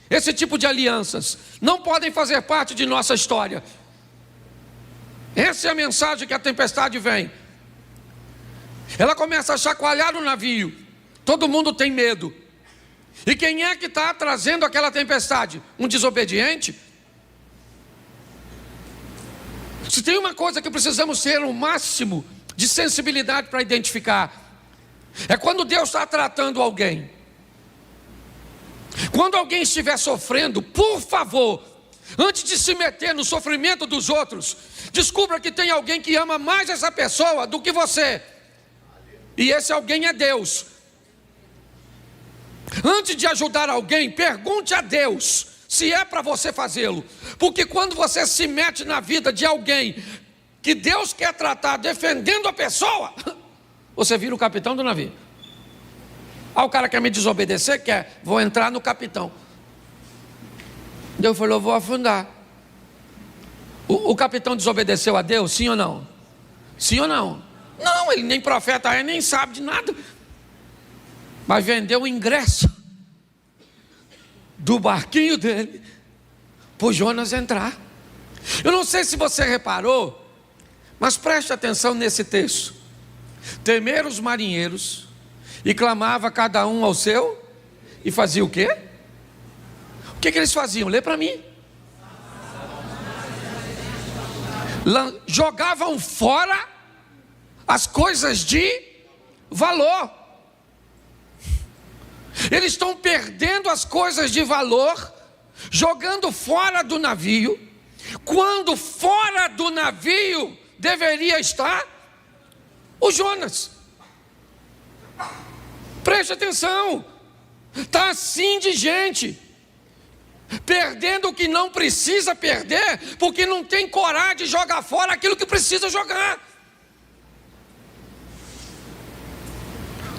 esse tipo de alianças não podem fazer parte de nossa história. Essa é a mensagem que a tempestade vem. Ela começa a chacoalhar o navio. Todo mundo tem medo. E quem é que está trazendo aquela tempestade? Um desobediente? Se tem uma coisa que precisamos ter o máximo de sensibilidade para identificar, é quando Deus está tratando alguém. Quando alguém estiver sofrendo, por favor, antes de se meter no sofrimento dos outros, descubra que tem alguém que ama mais essa pessoa do que você. E esse alguém é Deus. Antes de ajudar alguém, pergunte a Deus se é para você fazê-lo. Porque quando você se mete na vida de alguém que Deus quer tratar defendendo a pessoa, você vira o capitão do navio. Ah, o cara quer me desobedecer? Quer, vou entrar no capitão. Deus falou: vou afundar. O capitão desobedeceu a Deus, sim ou não? Sim ou não? Não, ele nem profeta é, nem sabe de nada. mas vendeu o ingresso do barquinho dele para o Jonas entrar. Eu não sei se você reparou, mas preste atenção nesse texto. Temeram os marinheiros e clamava cada um ao seu, e fazia o quê? O que eles faziam? Lê para mim. Jogavam fora as coisas de valor. Eles estão perdendo as coisas de valor, jogando fora do navio, quando fora do navio deveria estar o Jonas. Preste atenção, está assim de gente, perdendo o que não precisa perder, porque não tem coragem de jogar fora aquilo que precisa jogar.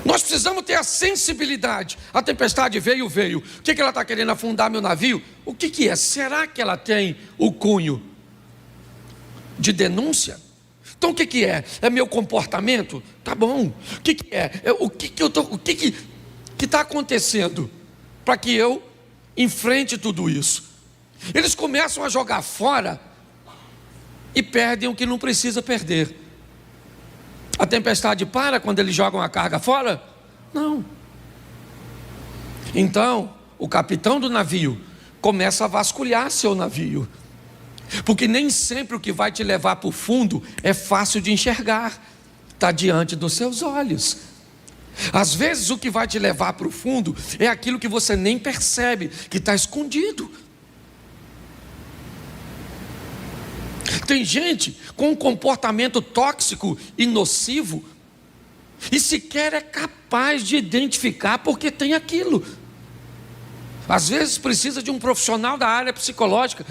Nós precisamos ter a sensibilidade. A tempestade veio. O que ela está querendo? Afundar meu navio? O que é? Será que ela tem o cunho de denúncia? Então o que é? É meu comportamento? Tá bom. O que é? O que está acontecendo para que eu enfrente tudo isso? Eles começam a jogar fora e perdem o que não precisa perder. A tempestade para quando eles jogam a carga fora? Não. Então, o capitão do navio começa a vasculhar seu navio, porque nem sempre o que vai te levar para o fundo é fácil de enxergar, está diante dos seus olhos. Às vezes o que vai te levar para o fundo é aquilo que você nem percebe, que está escondido. Tem gente com um comportamento tóxico e nocivo e sequer é capaz de identificar porque tem aquilo. Às vezes precisa de um profissional da área psicológica.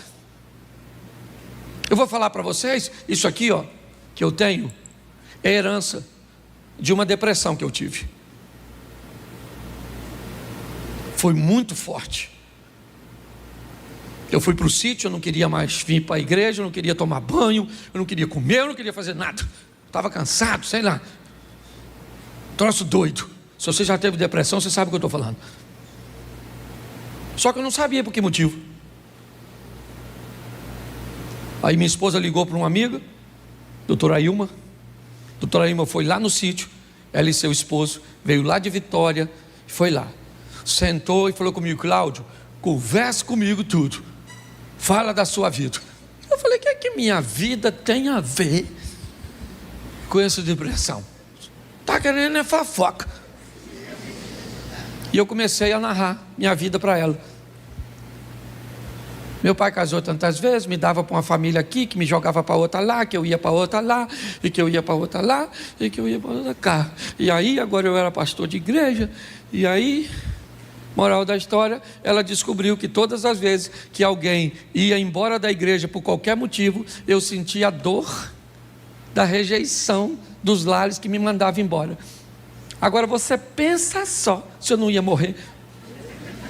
Eu vou falar para vocês, isso aqui que eu tenho, é herança de uma depressão que eu tive. Foi muito forte. Eu fui para o sítio, eu não queria mais vir para a igreja, eu não queria tomar banho, eu não queria comer, eu não queria fazer nada. Estava cansado, sei lá. Troço doido. Se você já teve depressão, você sabe o que eu estou falando. Só que eu não sabia por que motivo. Aí minha esposa ligou para uma amiga, doutora Ilma. Doutora Ilma foi lá no sítio, ela e seu esposo, veio lá de Vitória, foi lá. Sentou e falou comigo: Cláudio, converse comigo tudo. Fala da sua vida. Eu falei: o que é que minha vida tem a ver com essa depressão? Está querendo é fofoca. E eu comecei a narrar minha vida para ela. Meu pai casou tantas vezes, me dava para uma família aqui, que me jogava para outra lá, que eu ia para outra lá, e que eu ia para outra lá, e que eu ia para outra cá. E aí, agora eu era pastor de igreja, e aí... Moral da história, ela descobriu que todas as vezes que alguém ia embora da igreja por qualquer motivo, eu sentia a dor da rejeição dos lares que me mandavam embora. Agora você pensa só, se eu não ia morrer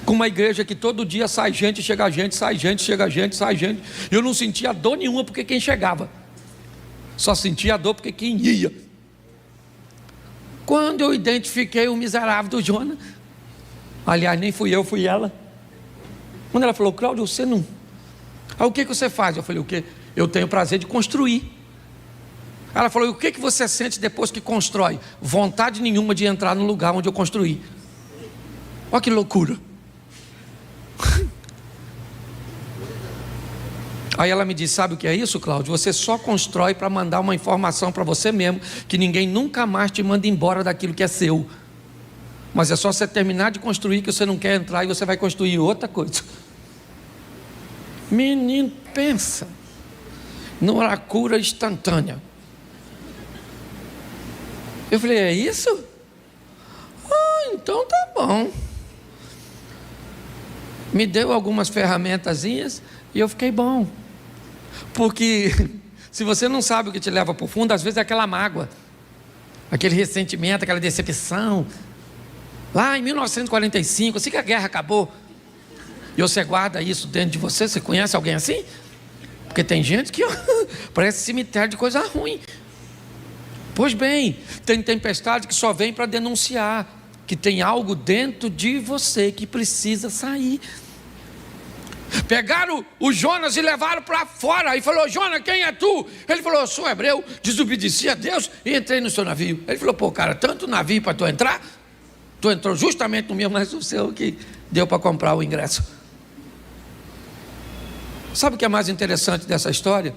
com uma igreja que todo dia sai gente, chega gente, sai gente, chega gente, sai gente. Eu não sentia dor nenhuma porque quem chegava, só sentia dor porque quem ia. Quando eu identifiquei o miserável do Jonas, aliás, nem fui eu, fui ela. Quando ela falou: Cláudio, você não... Aí o que você faz? Eu falei: o quê? Eu tenho prazer de construir. Ela falou: e o que você sente depois que constrói? Vontade nenhuma de entrar no lugar onde eu construí. Olha que loucura. Aí ela me disse: sabe o que é isso, Cláudio? Você só constrói para mandar uma informação para você mesmo, que ninguém nunca mais te manda embora daquilo que é seu. Mas é só você terminar de construir que você não quer entrar e você vai construir outra coisa. Menino, pensa numa cura instantânea. Eu falei: é isso? Ah, então tá bom. Me deu algumas ferramentazinhas e eu fiquei bom. Porque se você não sabe o que te leva para o fundo, às vezes é aquela mágoa, aquele ressentimento, aquela decepção. Lá em 1945, assim que a guerra acabou, e você guarda isso dentro de você. Você conhece alguém assim? Porque tem gente que parece cemitério de coisa ruim. Pois bem, tem tempestade que só vem para denunciar que tem algo dentro de você que precisa sair. Pegaram o Jonas e levaram para fora. E falou: Jonas, quem é tu? Ele falou: eu sou hebreu, desobedeci a Deus e entrei no seu navio. Ele falou: pô, cara, tanto navio para tu entrar? Tu entrou justamente no meu, mas o seu que deu para comprar o ingresso. Sabe o que é mais interessante dessa história?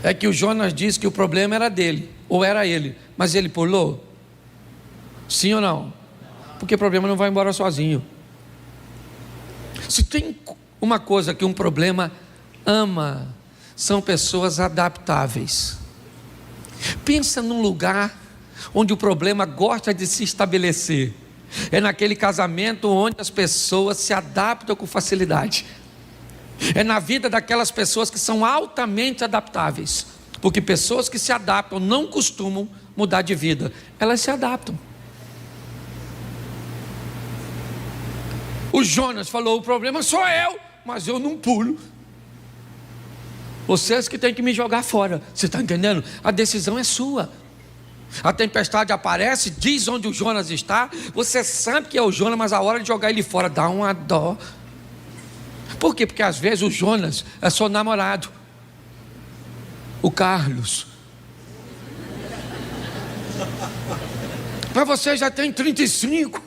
É que o Jonas disse que o problema era dele, ou era ele, mas ele pulou. Sim ou não? Porque o problema não vai embora sozinho. Se tem uma coisa que um problema ama, são pessoas adaptáveis. Pensa num lugar onde o problema gosta de se estabelecer. É naquele casamento onde as pessoas se adaptam com facilidade. É na vida daquelas pessoas que são altamente adaptáveis. Porque pessoas que se adaptam não costumam mudar de vida. Elas se adaptam. O Jonas falou: o problema sou eu, mas eu não pulo. Vocês que têm que me jogar fora. Você está entendendo? A decisão é sua. A tempestade aparece, diz onde o Jonas está. Você sabe que é o Jonas, mas a hora de jogar ele fora dá uma dó. Por quê? Porque às vezes o Jonas é seu namorado, o Carlos. Mas você já tem 35.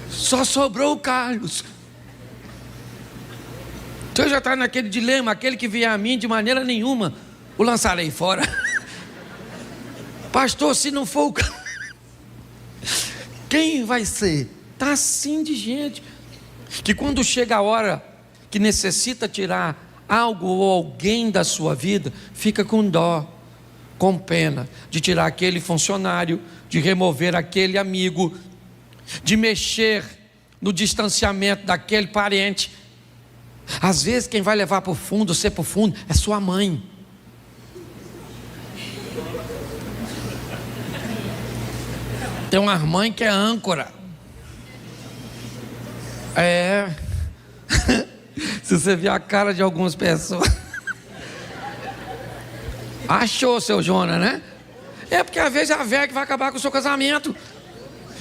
Só sobrou o Carlos. Você já está naquele dilema: aquele que vier a mim, de maneira nenhuma o lançarei fora. Pastor, se não for o Carlos, quem vai ser? Está assim de gente, que quando chega a hora que necessita tirar algo ou alguém da sua vida, fica com dó, com pena, de tirar aquele funcionário, de remover aquele amigo, de mexer no distanciamento daquele parente. Às vezes quem vai levar para o fundo, ser para o fundo, é sua mãe. Tem uma mãe que é âncora. Se você ver a cara de algumas pessoas, achou, seu Jonas, né? É porque às vezes é a velha que vai acabar com o seu casamento.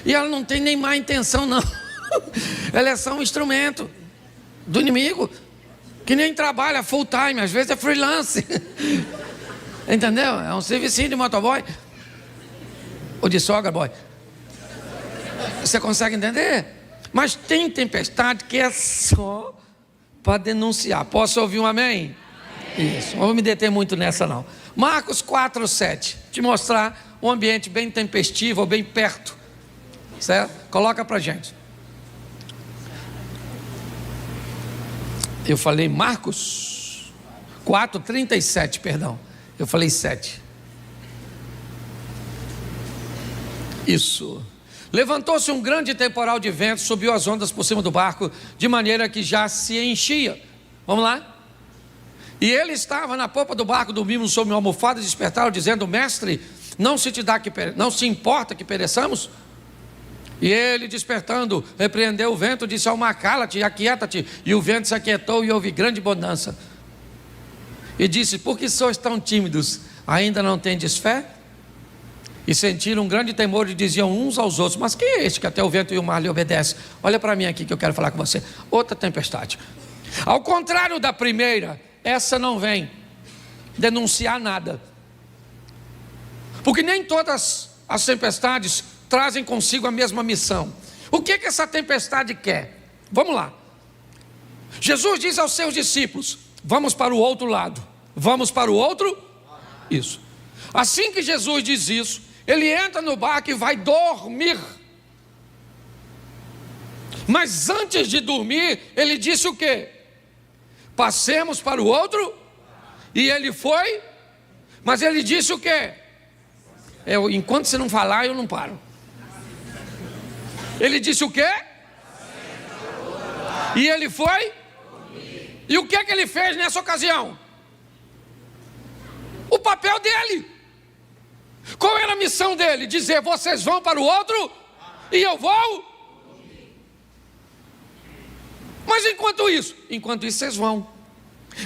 E ela não tem nem má intenção, não. Ela é só um instrumento do inimigo, que nem trabalha full time, às vezes é freelance. Entendeu? É um servicinho de motoboy ou de sogra boy. Você consegue entender? Mas tem tempestade que é só para denunciar. Posso ouvir um amém? Amém. Isso, não vou me deter muito nessa não. Marcos 4:7, te mostrar um ambiente bem tempestivo, ou bem perto, certo? Coloca para gente. Eu falei Marcos 4:37, perdão. Eu falei 7. Isso. Levantou-se um grande temporal de vento, subiu as ondas por cima do barco, de maneira que já se enchia. Vamos lá? E ele estava na popa do barco, dormindo sob uma almofada, despertaram, dizendo: mestre, não se importa que pereçamos? E ele, despertando, repreendeu o vento, disse ao mar: cala-te e aquieta-te. E o vento se aquietou e houve grande bonança. E disse: por que sois tão tímidos? Ainda não tendes fé? E sentiram um grande temor e diziam uns aos outros: mas quem é este que até o vento e o mar lhe obedece? Olha para mim aqui que eu quero falar com você. Outra tempestade. Ao contrário da primeira, essa não vem denunciar nada. Porque nem todas as tempestades trazem consigo a mesma missão. O que essa tempestade quer? Vamos lá. Jesus diz aos seus discípulos: vamos para o outro lado. Vamos para o outro? Isso. Assim que Jesus diz isso, ele entra no barco e vai dormir. Mas antes de dormir, ele disse o quê? Passemos para o outro. E ele foi. Mas ele disse o quê? Enquanto você não falar, eu não paro. Ele disse o quê? E ele foi. E o que ele fez nessa ocasião? O papel dele. Qual era a missão dele? Dizer: vocês vão para o outro e eu vou. Mas enquanto isso vocês vão.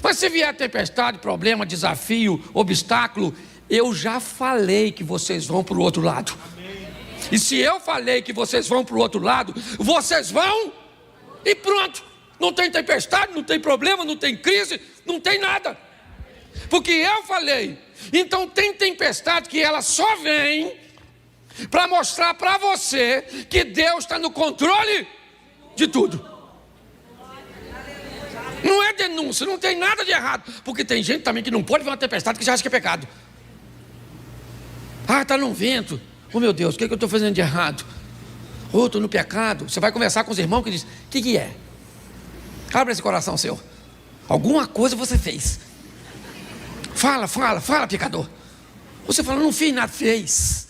Mas se vier tempestade, problema, desafio, obstáculo, eu já falei que vocês vão para o outro lado. E se eu falei que vocês vão para o outro lado, vocês vão e pronto. Não tem tempestade, não tem problema, não tem crise, não tem nada. Porque eu falei. Então tem tempestade que ela só vem para mostrar para você que Deus está no controle de tudo. Não é denúncia, não tem nada de errado. Porque tem gente também que não pode ver uma tempestade que já acha que é pecado. Ah, está num vento. Oh meu Deus, o que eu estou fazendo de errado? Oh, estou no pecado. Você vai conversar com os irmãos que dizem, o que é? Abre esse coração seu. Alguma coisa você fez. Fala, pecador. Você fala, não fiz nada, fez.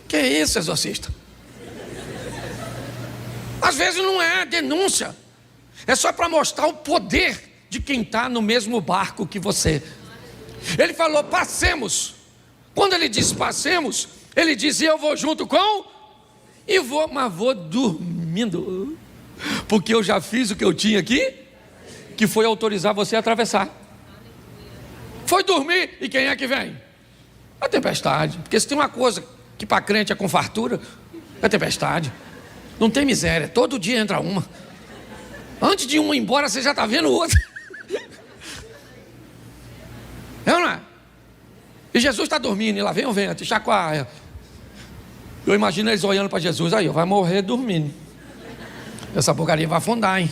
Que é isso, exorcista? Às vezes não é denúncia. É só para mostrar o poder de quem está no mesmo barco que você. Ele falou, passemos. Quando ele disse passemos, ele disse, eu vou junto com... E vou, mas vou dormindo. Porque eu já fiz o que eu tinha aqui, que foi autorizar você a atravessar. Foi dormir, e quem é que vem? A tempestade. Porque se tem uma coisa que para crente é com fartura, é tempestade. Não tem miséria, todo dia entra uma. Antes de uma ir embora, você já está vendo outra. É ou não é? E Jesus está dormindo, e lá vem o vento, e chacoalha. Eu imagino eles olhando para Jesus, aí, vai morrer dormindo. Essa porcaria vai afundar, hein?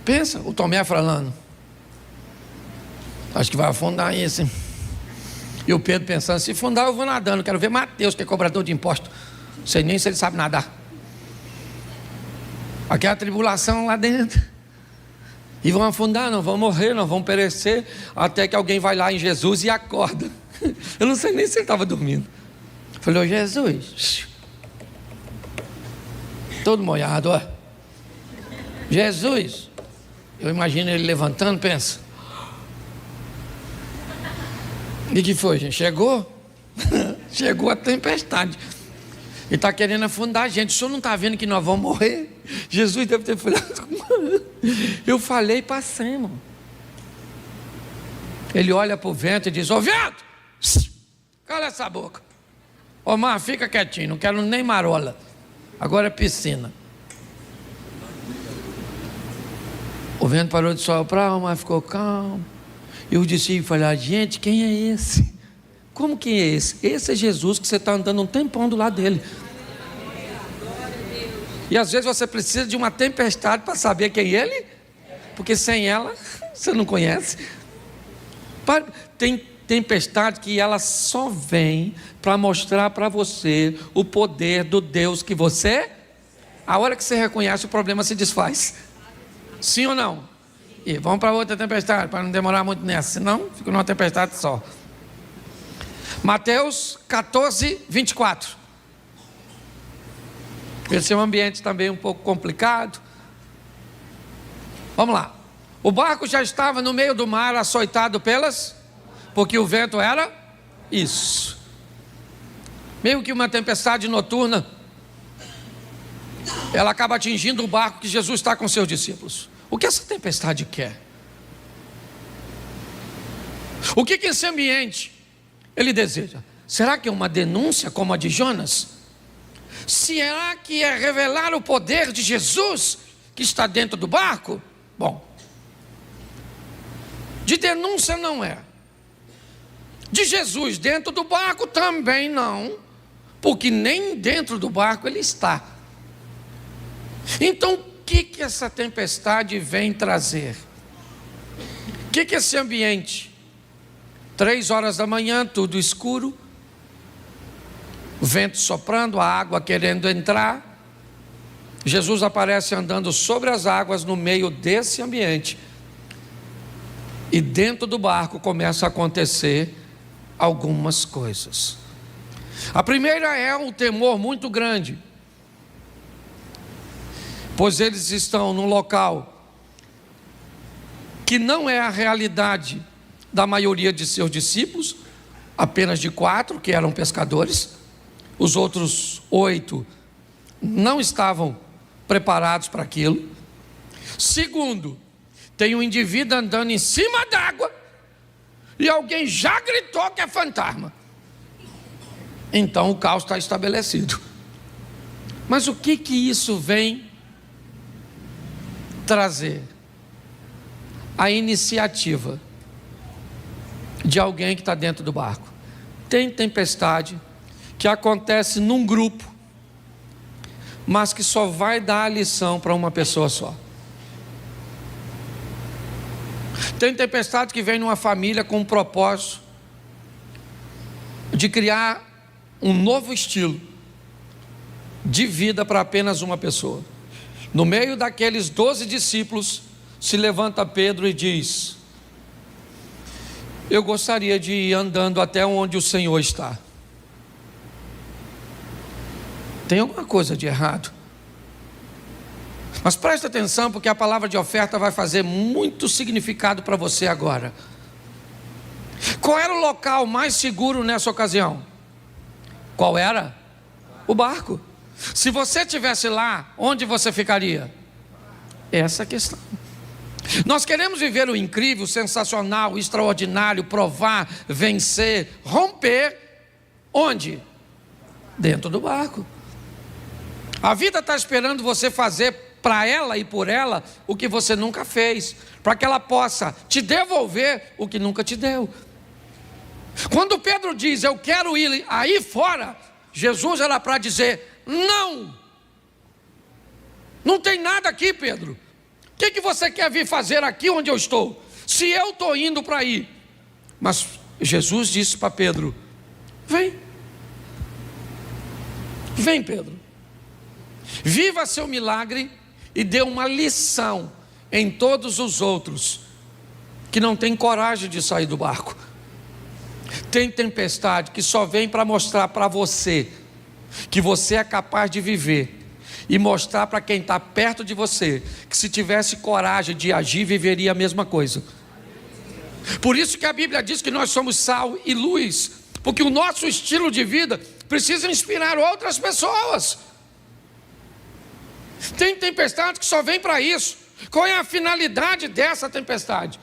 Pensa, o Tomé falando. Acho que vai afundar isso, hein? E o Pedro pensando, se afundar eu vou nadando. Quero ver Mateus, que é cobrador de imposto. Não sei nem se ele sabe nadar. Aquela tribulação lá dentro. E vão afundar, não vão morrer, não vão perecer. Até que alguém vai lá em Jesus e acorda. Eu não sei nem se ele estava dormindo. Falei, Jesus, todo molhado, ó. Jesus, eu imagino ele levantando, pensa. E que foi, gente? Chegou? Chegou a tempestade. E está querendo afundar a gente. O senhor não está vendo que nós vamos morrer? Jesus deve ter falado. Eu falei, passemos. Ele olha para o vento e diz, ô vento, cala essa boca. Ô mar, fica quietinho, não quero nem marola. Agora é piscina. O vento parou de soprar, o mar ficou calmo. E os discípulos falaram, gente, quem é esse? Como que é esse? Esse é Jesus que você está andando um tempão do lado dele. E às vezes você precisa de uma tempestade para saber quem ele é. Porque sem ela, você não conhece. Tem tempestade que ela só vem para mostrar para você o poder do Deus que você... A hora que você reconhece, o problema se desfaz. Sim ou não? E vamos para outra tempestade, para não demorar muito nessa, senão fica numa tempestade só. Mateus 14, 24. Esse é um ambiente também um pouco complicado. Vamos lá. O barco já estava no meio do mar, açoitado pelas... Porque o vento era isso. Meio que uma tempestade noturna. Ela acaba atingindo o barco que Jesus está com seus discípulos. O que essa tempestade quer? O que esse ambiente ele deseja? Será que é uma denúncia como a de Jonas? Será que é revelar o poder de Jesus que está dentro do barco? Bom, de denúncia não é. De Jesus dentro do barco também não, porque nem dentro do barco ele está. Então, o que essa tempestade vem trazer? O que esse ambiente? 3 horas da manhã, tudo escuro, o vento soprando, a água querendo entrar. Jesus aparece andando sobre as águas no meio desse ambiente. E dentro do barco começa a acontecer algumas coisas. A primeira é um temor muito grande, pois eles estão num local que não é a realidade da maioria de seus discípulos, apenas de 4 que eram pescadores. Os outros 8 não estavam preparados para aquilo. Segundo, tem um indivíduo andando em cima d'água e alguém já gritou que é fantasma, então o caos está estabelecido. Mas o que isso vem trazer? A iniciativa de alguém que está dentro do barco. Tem tempestade que acontece num grupo, mas que só vai dar a lição para uma pessoa só. Tem tempestade que vem numa família com um propósito de criar um novo estilo de vida para apenas uma pessoa. No meio daqueles 12 discípulos, se levanta Pedro e diz: eu gostaria de ir andando até onde o Senhor está. Tem alguma coisa de errado. Mas preste atenção, porque a palavra de oferta vai fazer muito significado para você agora. Qual era o local mais seguro nessa ocasião? Qual era? O barco. Se você estivesse lá, onde você ficaria? Essa é a questão. Nós queremos viver o incrível, o sensacional, o extraordinário, provar, vencer, romper. Onde? Dentro do barco. A vida está esperando você fazer para ela e por ela o que você nunca fez, para que ela possa te devolver o que nunca te deu. Quando Pedro diz: eu quero ir aí fora, Jesus era para dizer: não, não tem nada aqui, Pedro. O que você quer vir fazer aqui onde eu estou? Se eu estou indo para aí. Mas Jesus disse para Pedro: vem, vem, Pedro, viva seu milagre e dê uma lição em todos os outros que não têm coragem de sair do barco. Tem tempestade que só vem para mostrar para você que você é capaz de viver, e mostrar para quem está perto de você que se tivesse coragem de agir, viveria a mesma coisa. Por isso que a Bíblia diz que nós somos sal e luz, porque o nosso estilo de vida precisa inspirar outras pessoas. Tem tempestade que só vem para isso. Qual é a finalidade dessa tempestade?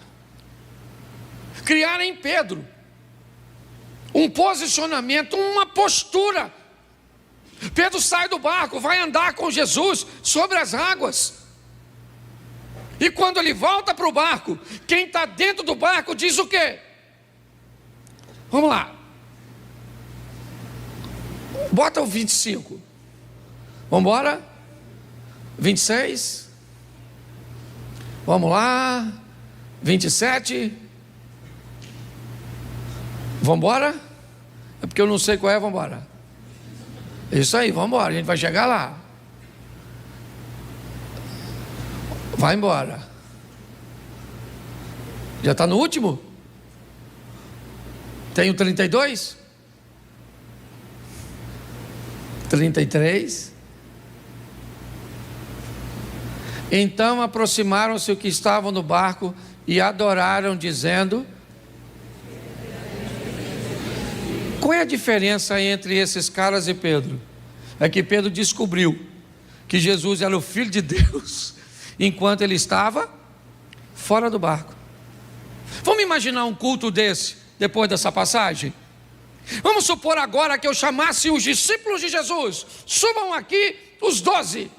Criar em Pedro um posicionamento, uma postura. Pedro sai do barco, vai andar com Jesus sobre as águas, e quando ele volta para o barco, quem está dentro do barco diz o quê? Vamos lá, bota o 25, vamos embora, 26, vamos lá, 27, vamos embora, é porque eu não sei qual é, vamos embora. Isso aí, vamos embora, a gente vai chegar lá. Vai embora. Já está no último? Tem o 32? 33. Então aproximaram-se os que estavam no barco e adoraram, dizendo... Qual é a diferença entre esses caras e Pedro? É que Pedro descobriu que Jesus era o Filho de Deus, enquanto ele estava fora do barco. Vamos imaginar um culto desse, depois dessa passagem? Vamos supor agora que eu chamasse os discípulos de Jesus: subam aqui os 12,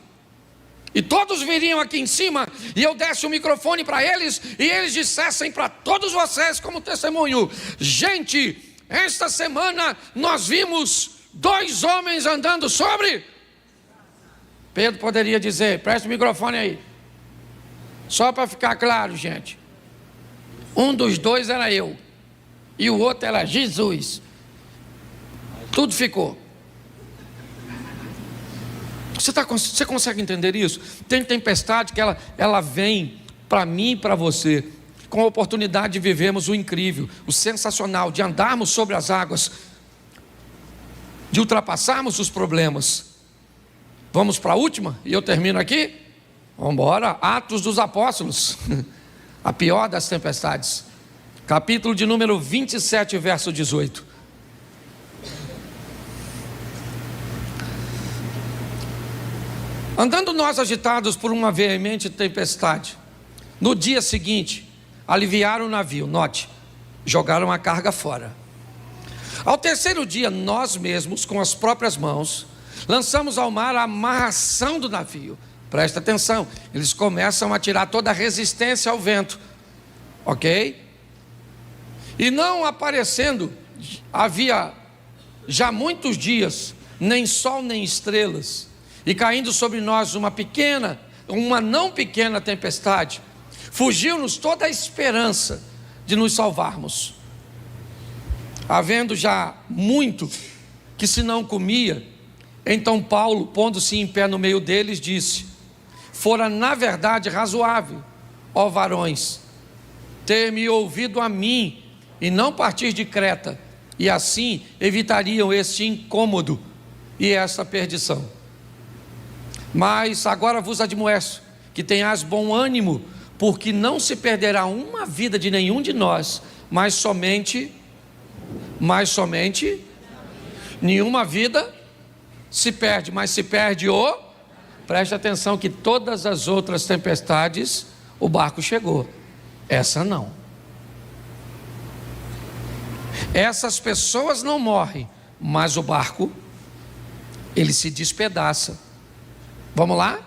e todos viriam aqui em cima, e eu desse o microfone para eles, e eles dissessem para todos vocês como testemunho: gente, esta semana nós vimos 2 homens andando sobre. Pedro poderia dizer: presta o microfone aí, só para ficar claro, gente, um dos 2 era eu, e o outro era Jesus. Tudo ficou. Você consegue entender isso? Tem tempestade que ela vem para mim e para você, com a oportunidade de vivermos o incrível, o sensacional, de andarmos sobre as águas, de ultrapassarmos os problemas. Vamos para a última, e eu termino aqui. Vamos embora. Atos dos Apóstolos, a pior das tempestades, capítulo de número 27, verso 18. Andando nós agitados por uma veemente tempestade, no dia seguinte aliviaram o navio. Note, jogaram a carga fora. Ao terceiro dia, nós mesmos, com as próprias mãos, lançamos ao mar a amarração do navio. Presta atenção, eles começam a tirar toda a resistência ao vento, ok? E não aparecendo, havia já muitos dias, nem sol nem estrelas, e caindo sobre nós uma não pequena tempestade, fugiu-nos toda a esperança de nos salvarmos. Havendo já muito que se não comia, então Paulo, pondo-se em pé no meio deles, disse: fora na verdade razoável, ó varões, ter-me ouvido a mim e não partir de Creta, e assim evitariam este incômodo e esta perdição. Mas agora vos admoesto que tenhais bom ânimo, porque não se perderá uma vida de nenhum de nós, mas somente nenhuma vida se perde, mas se perde preste atenção que todas as outras tempestades o barco chegou, essa não. Essas pessoas não morrem, mas o barco ele se despedaça. Vamos lá?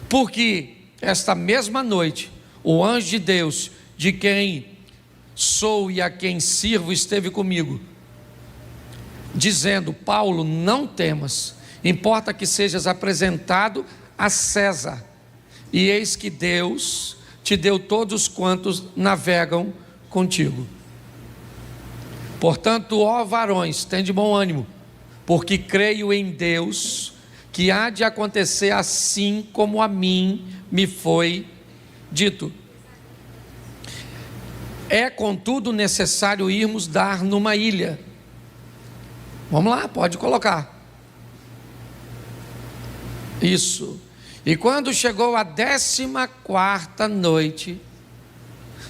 Porque esta mesma noite o anjo de Deus, de quem sou e a quem sirvo, esteve comigo, dizendo: Paulo, não temas, importa que sejas apresentado a César, e eis que Deus te deu todos quantos navegam contigo. Portanto, ó varões, tende bom ânimo, porque creio em Deus, que há de acontecer assim como a mim me foi dito. É contudo necessário irmos dar numa ilha. Vamos lá, pode colocar. Isso. E quando chegou a 14ª noite,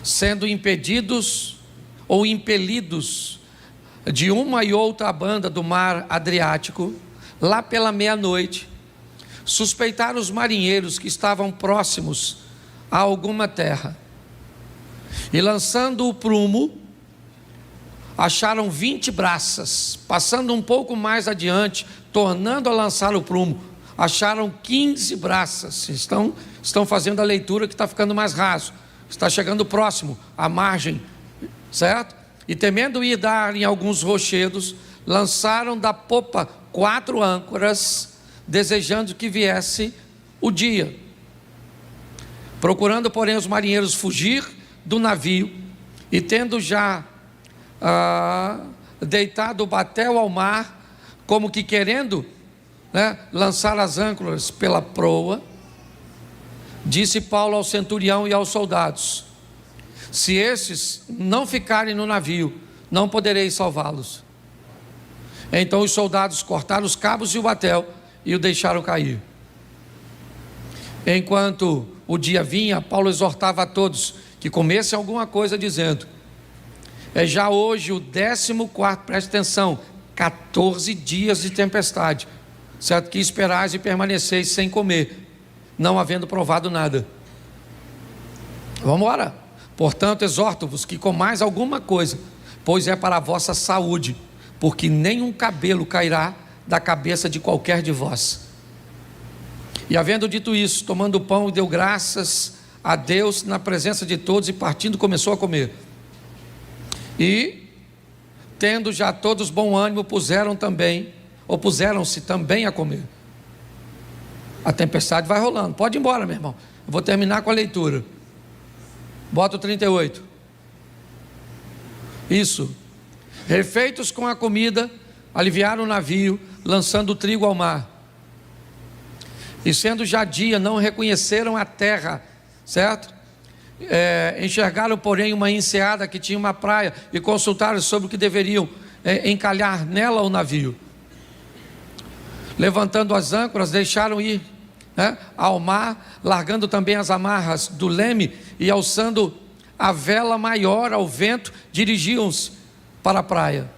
sendo impedidos ou impelidos de uma e outra banda do mar Adriático, lá pela meia-noite, suspeitaram os marinheiros que estavam próximos a alguma terra, e lançando o prumo, acharam 20 braças. Passando um pouco mais adiante, tornando a lançar o prumo, acharam 15 braças. Estão fazendo a leitura que está ficando mais raso, está chegando próximo à margem, certo? E temendo ir dar em alguns rochedos, lançaram da popa 4 âncoras, desejando que viesse o dia. Procurando, porém, os marinheiros fugir do navio, e tendo já deitado o batel ao mar, como que querendo lançar as âncoras pela proa, disse Paulo ao centurião e aos soldados: se estes não ficarem no navio, não poderei salvá-los. Então os soldados cortaram os cabos e o batel e o deixaram cair. Enquanto o dia vinha, Paulo exortava a todos que comessem alguma coisa, dizendo: é já hoje o 14º, preste atenção, 14 dias de tempestade, certo? Que esperais e permaneceis sem comer, não havendo provado nada. Vamos embora. Portanto, exorto-vos que comais alguma coisa, pois é para a vossa saúde, porque nenhum cabelo cairá da cabeça de qualquer de vós. E havendo dito isso, tomando o pão, deu graças a Deus na presença de todos, e partindo começou a comer. E tendo já todos bom ânimo, puseram-se também a comer. A tempestade vai rolando. Pode ir embora, meu irmão, eu vou terminar com a leitura. Bota o 38. Isso. Refeitos com a comida, aliviaram o navio, lançando o trigo ao mar. E sendo já dia, não reconheceram a terra, certo? Enxergaram, porém, uma enseada que tinha uma praia, e consultaram sobre o que deveriam encalhar nela o navio. Levantando as âncoras, deixaram ir ao mar, largando também as amarras do leme, e alçando a vela maior ao vento, dirigiam-se para a praia.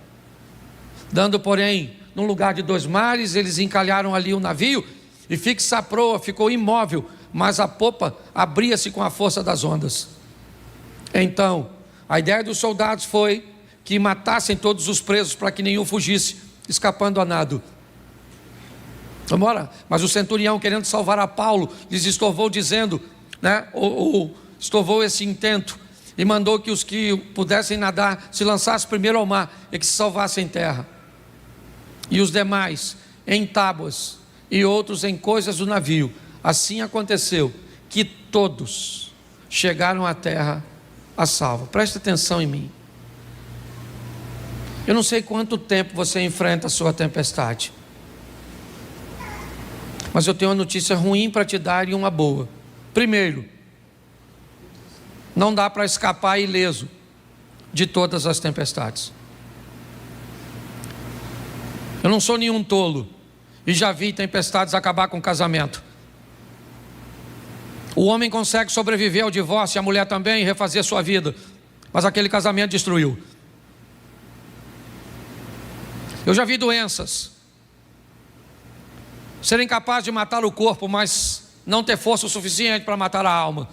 Dando, porém, num lugar de 2 mares, eles encalharam ali o navio, e fixa a proa ficou imóvel, mas a popa abria-se com a força das ondas. Então A ideia dos soldados foi que matassem todos os presos para que nenhum fugisse, escapando a nado. Vamos. Mas o centurião, querendo salvar a Paulo, lhes estorvou dizendo, estorvou esse intento, e mandou que os que pudessem nadar se lançassem primeiro ao mar e que se salvassem em terra, e os demais em tábuas e outros em coisas do navio. Assim aconteceu que todos chegaram à terra a salvo. Preste atenção em mim. Eu não sei quanto tempo você enfrenta a sua tempestade, mas eu tenho uma notícia ruim para te dar e uma boa. Primeiro, não dá para escapar ileso de todas as tempestades. Eu não sou nenhum tolo e já vi tempestades acabar com o casamento. O homem consegue sobreviver ao divórcio, e a mulher também, e refazer sua vida, mas aquele casamento destruiu. Eu já vi doenças serem capazes de matar o corpo, mas não ter força o suficiente para matar a alma.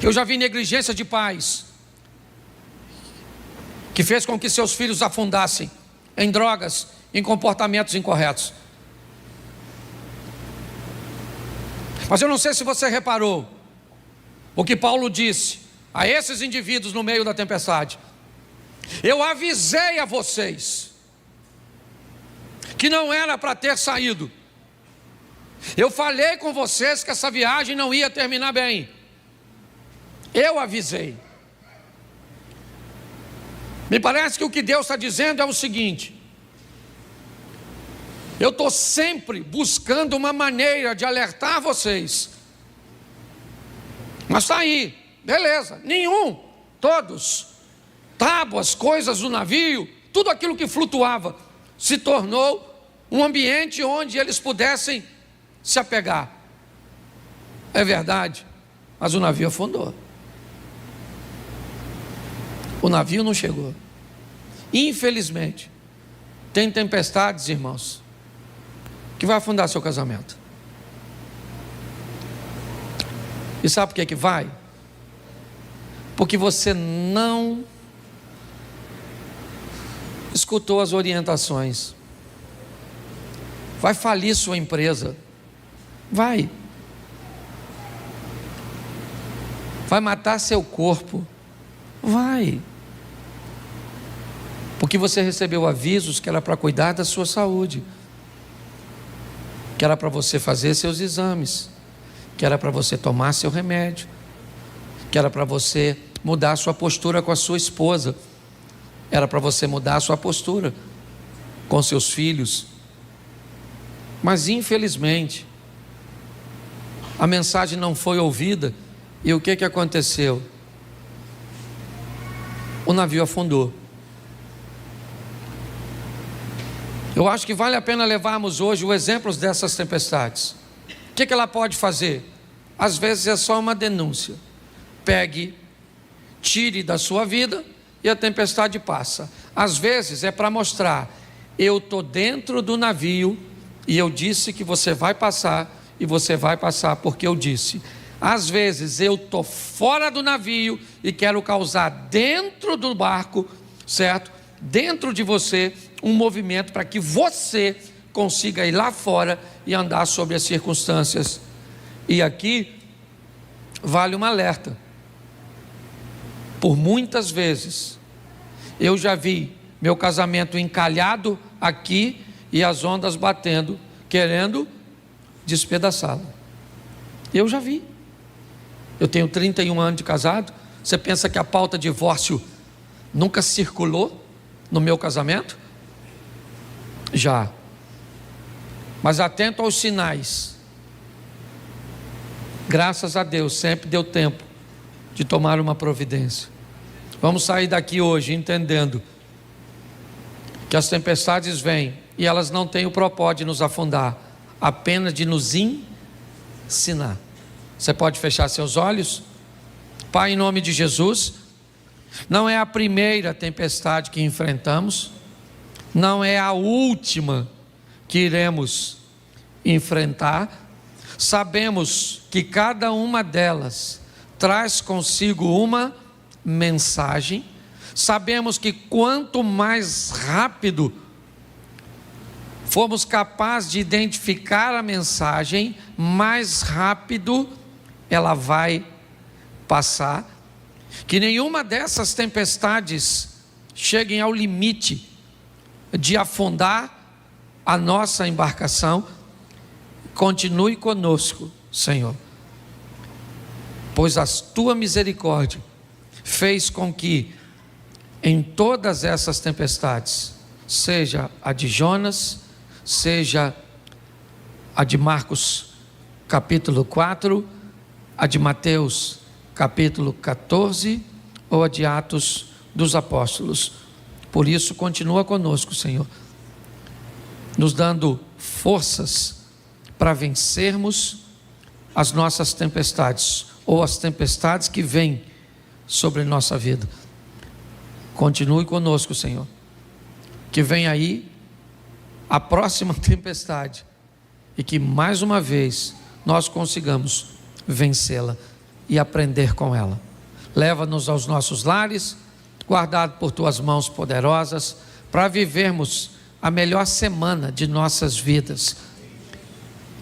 Eu já vi negligência de pais que fez com que seus filhos afundassem em drogas, em comportamentos incorretos. Mas eu não sei se você reparou o que Paulo disse a esses indivíduos no meio da tempestade. Eu avisei a vocês que não era para ter saído. Eu falei com vocês que essa viagem não ia terminar bem. Eu avisei. Me parece que o que Deus está dizendo é o seguinte: eu estou sempre buscando uma maneira de alertar vocês. Mas está aí, beleza, todos, tábuas, coisas do navio, tudo aquilo que flutuava, se tornou um ambiente onde eles pudessem se apegar. É verdade, mas o navio afundou. O navio não chegou. Infelizmente, tem tempestades, irmãos, que vai afundar seu casamento. E sabe por que vai? Porque você não escutou as orientações. Vai falir sua empresa. Vai matar seu corpo. Vai. Porque você recebeu avisos que era para cuidar da sua saúde, que era para você fazer seus exames, que era para você tomar seu remédio, que era para você mudar a sua postura com a sua esposa, era para você mudar a sua postura com seus filhos. Mas infelizmente a mensagem não foi ouvida. E o que aconteceu? O navio afundou. Eu acho que vale a pena levarmos hoje os exemplos dessas tempestades. O que ela pode fazer? Às vezes é só uma denúncia. Pegue, tire da sua vida e a tempestade passa. Às vezes é para mostrar: eu estou dentro do navio e eu disse que você vai passar, e você vai passar porque eu disse. Às vezes eu estou fora do navio e quero causar dentro do barco, certo? Dentro de você, um movimento para que você consiga ir lá fora e andar sobre as circunstâncias. E aqui vale um alerta. Por muitas vezes eu já vi meu casamento encalhado aqui e as ondas batendo, querendo despedaçá-lo. Eu já vi. Eu tenho 31 anos de casado. Você pensa que a pauta divórcio nunca circulou no meu casamento? Já. Mas atento aos sinais. Graças a Deus, sempre deu tempo de tomar uma providência. Vamos sair daqui hoje entendendo que as tempestades vêm e elas não têm o propósito de nos afundar, apenas de nos ensinar. Você pode fechar seus olhos? Pai, em nome de Jesus, não é a primeira tempestade que enfrentamos, não é a última que iremos enfrentar. Sabemos que cada uma delas traz consigo uma mensagem. Sabemos que quanto mais rápido formos capazes de identificar a mensagem, mais rápido ela vai passar. Que nenhuma dessas tempestades cheguem ao limite de afundar a nossa embarcação. Continue conosco, Senhor, pois a tua misericórdia fez com que em todas essas tempestades, seja a de Jonas, seja a de Marcos capítulo 4, a de Mateus capítulo 14 ou a de Atos dos Apóstolos. Por isso continua conosco, Senhor, nos dando forças para vencermos as nossas tempestades, ou as tempestades que vêm sobre nossa vida. Continue conosco, Senhor, que vem aí a próxima tempestade, e que mais uma vez nós consigamos vencê-la e aprender com ela. Leva-nos aos nossos lares, guardado por tuas mãos poderosas, para vivermos a melhor semana de nossas vidas.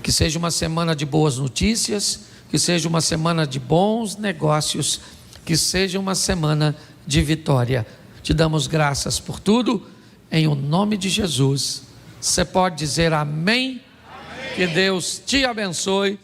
Que seja uma semana de boas notícias, que seja uma semana de bons negócios, que seja uma semana de vitória. Te damos graças por tudo, em o nome de Jesus. Você pode dizer amém? Amém. Que Deus te abençoe.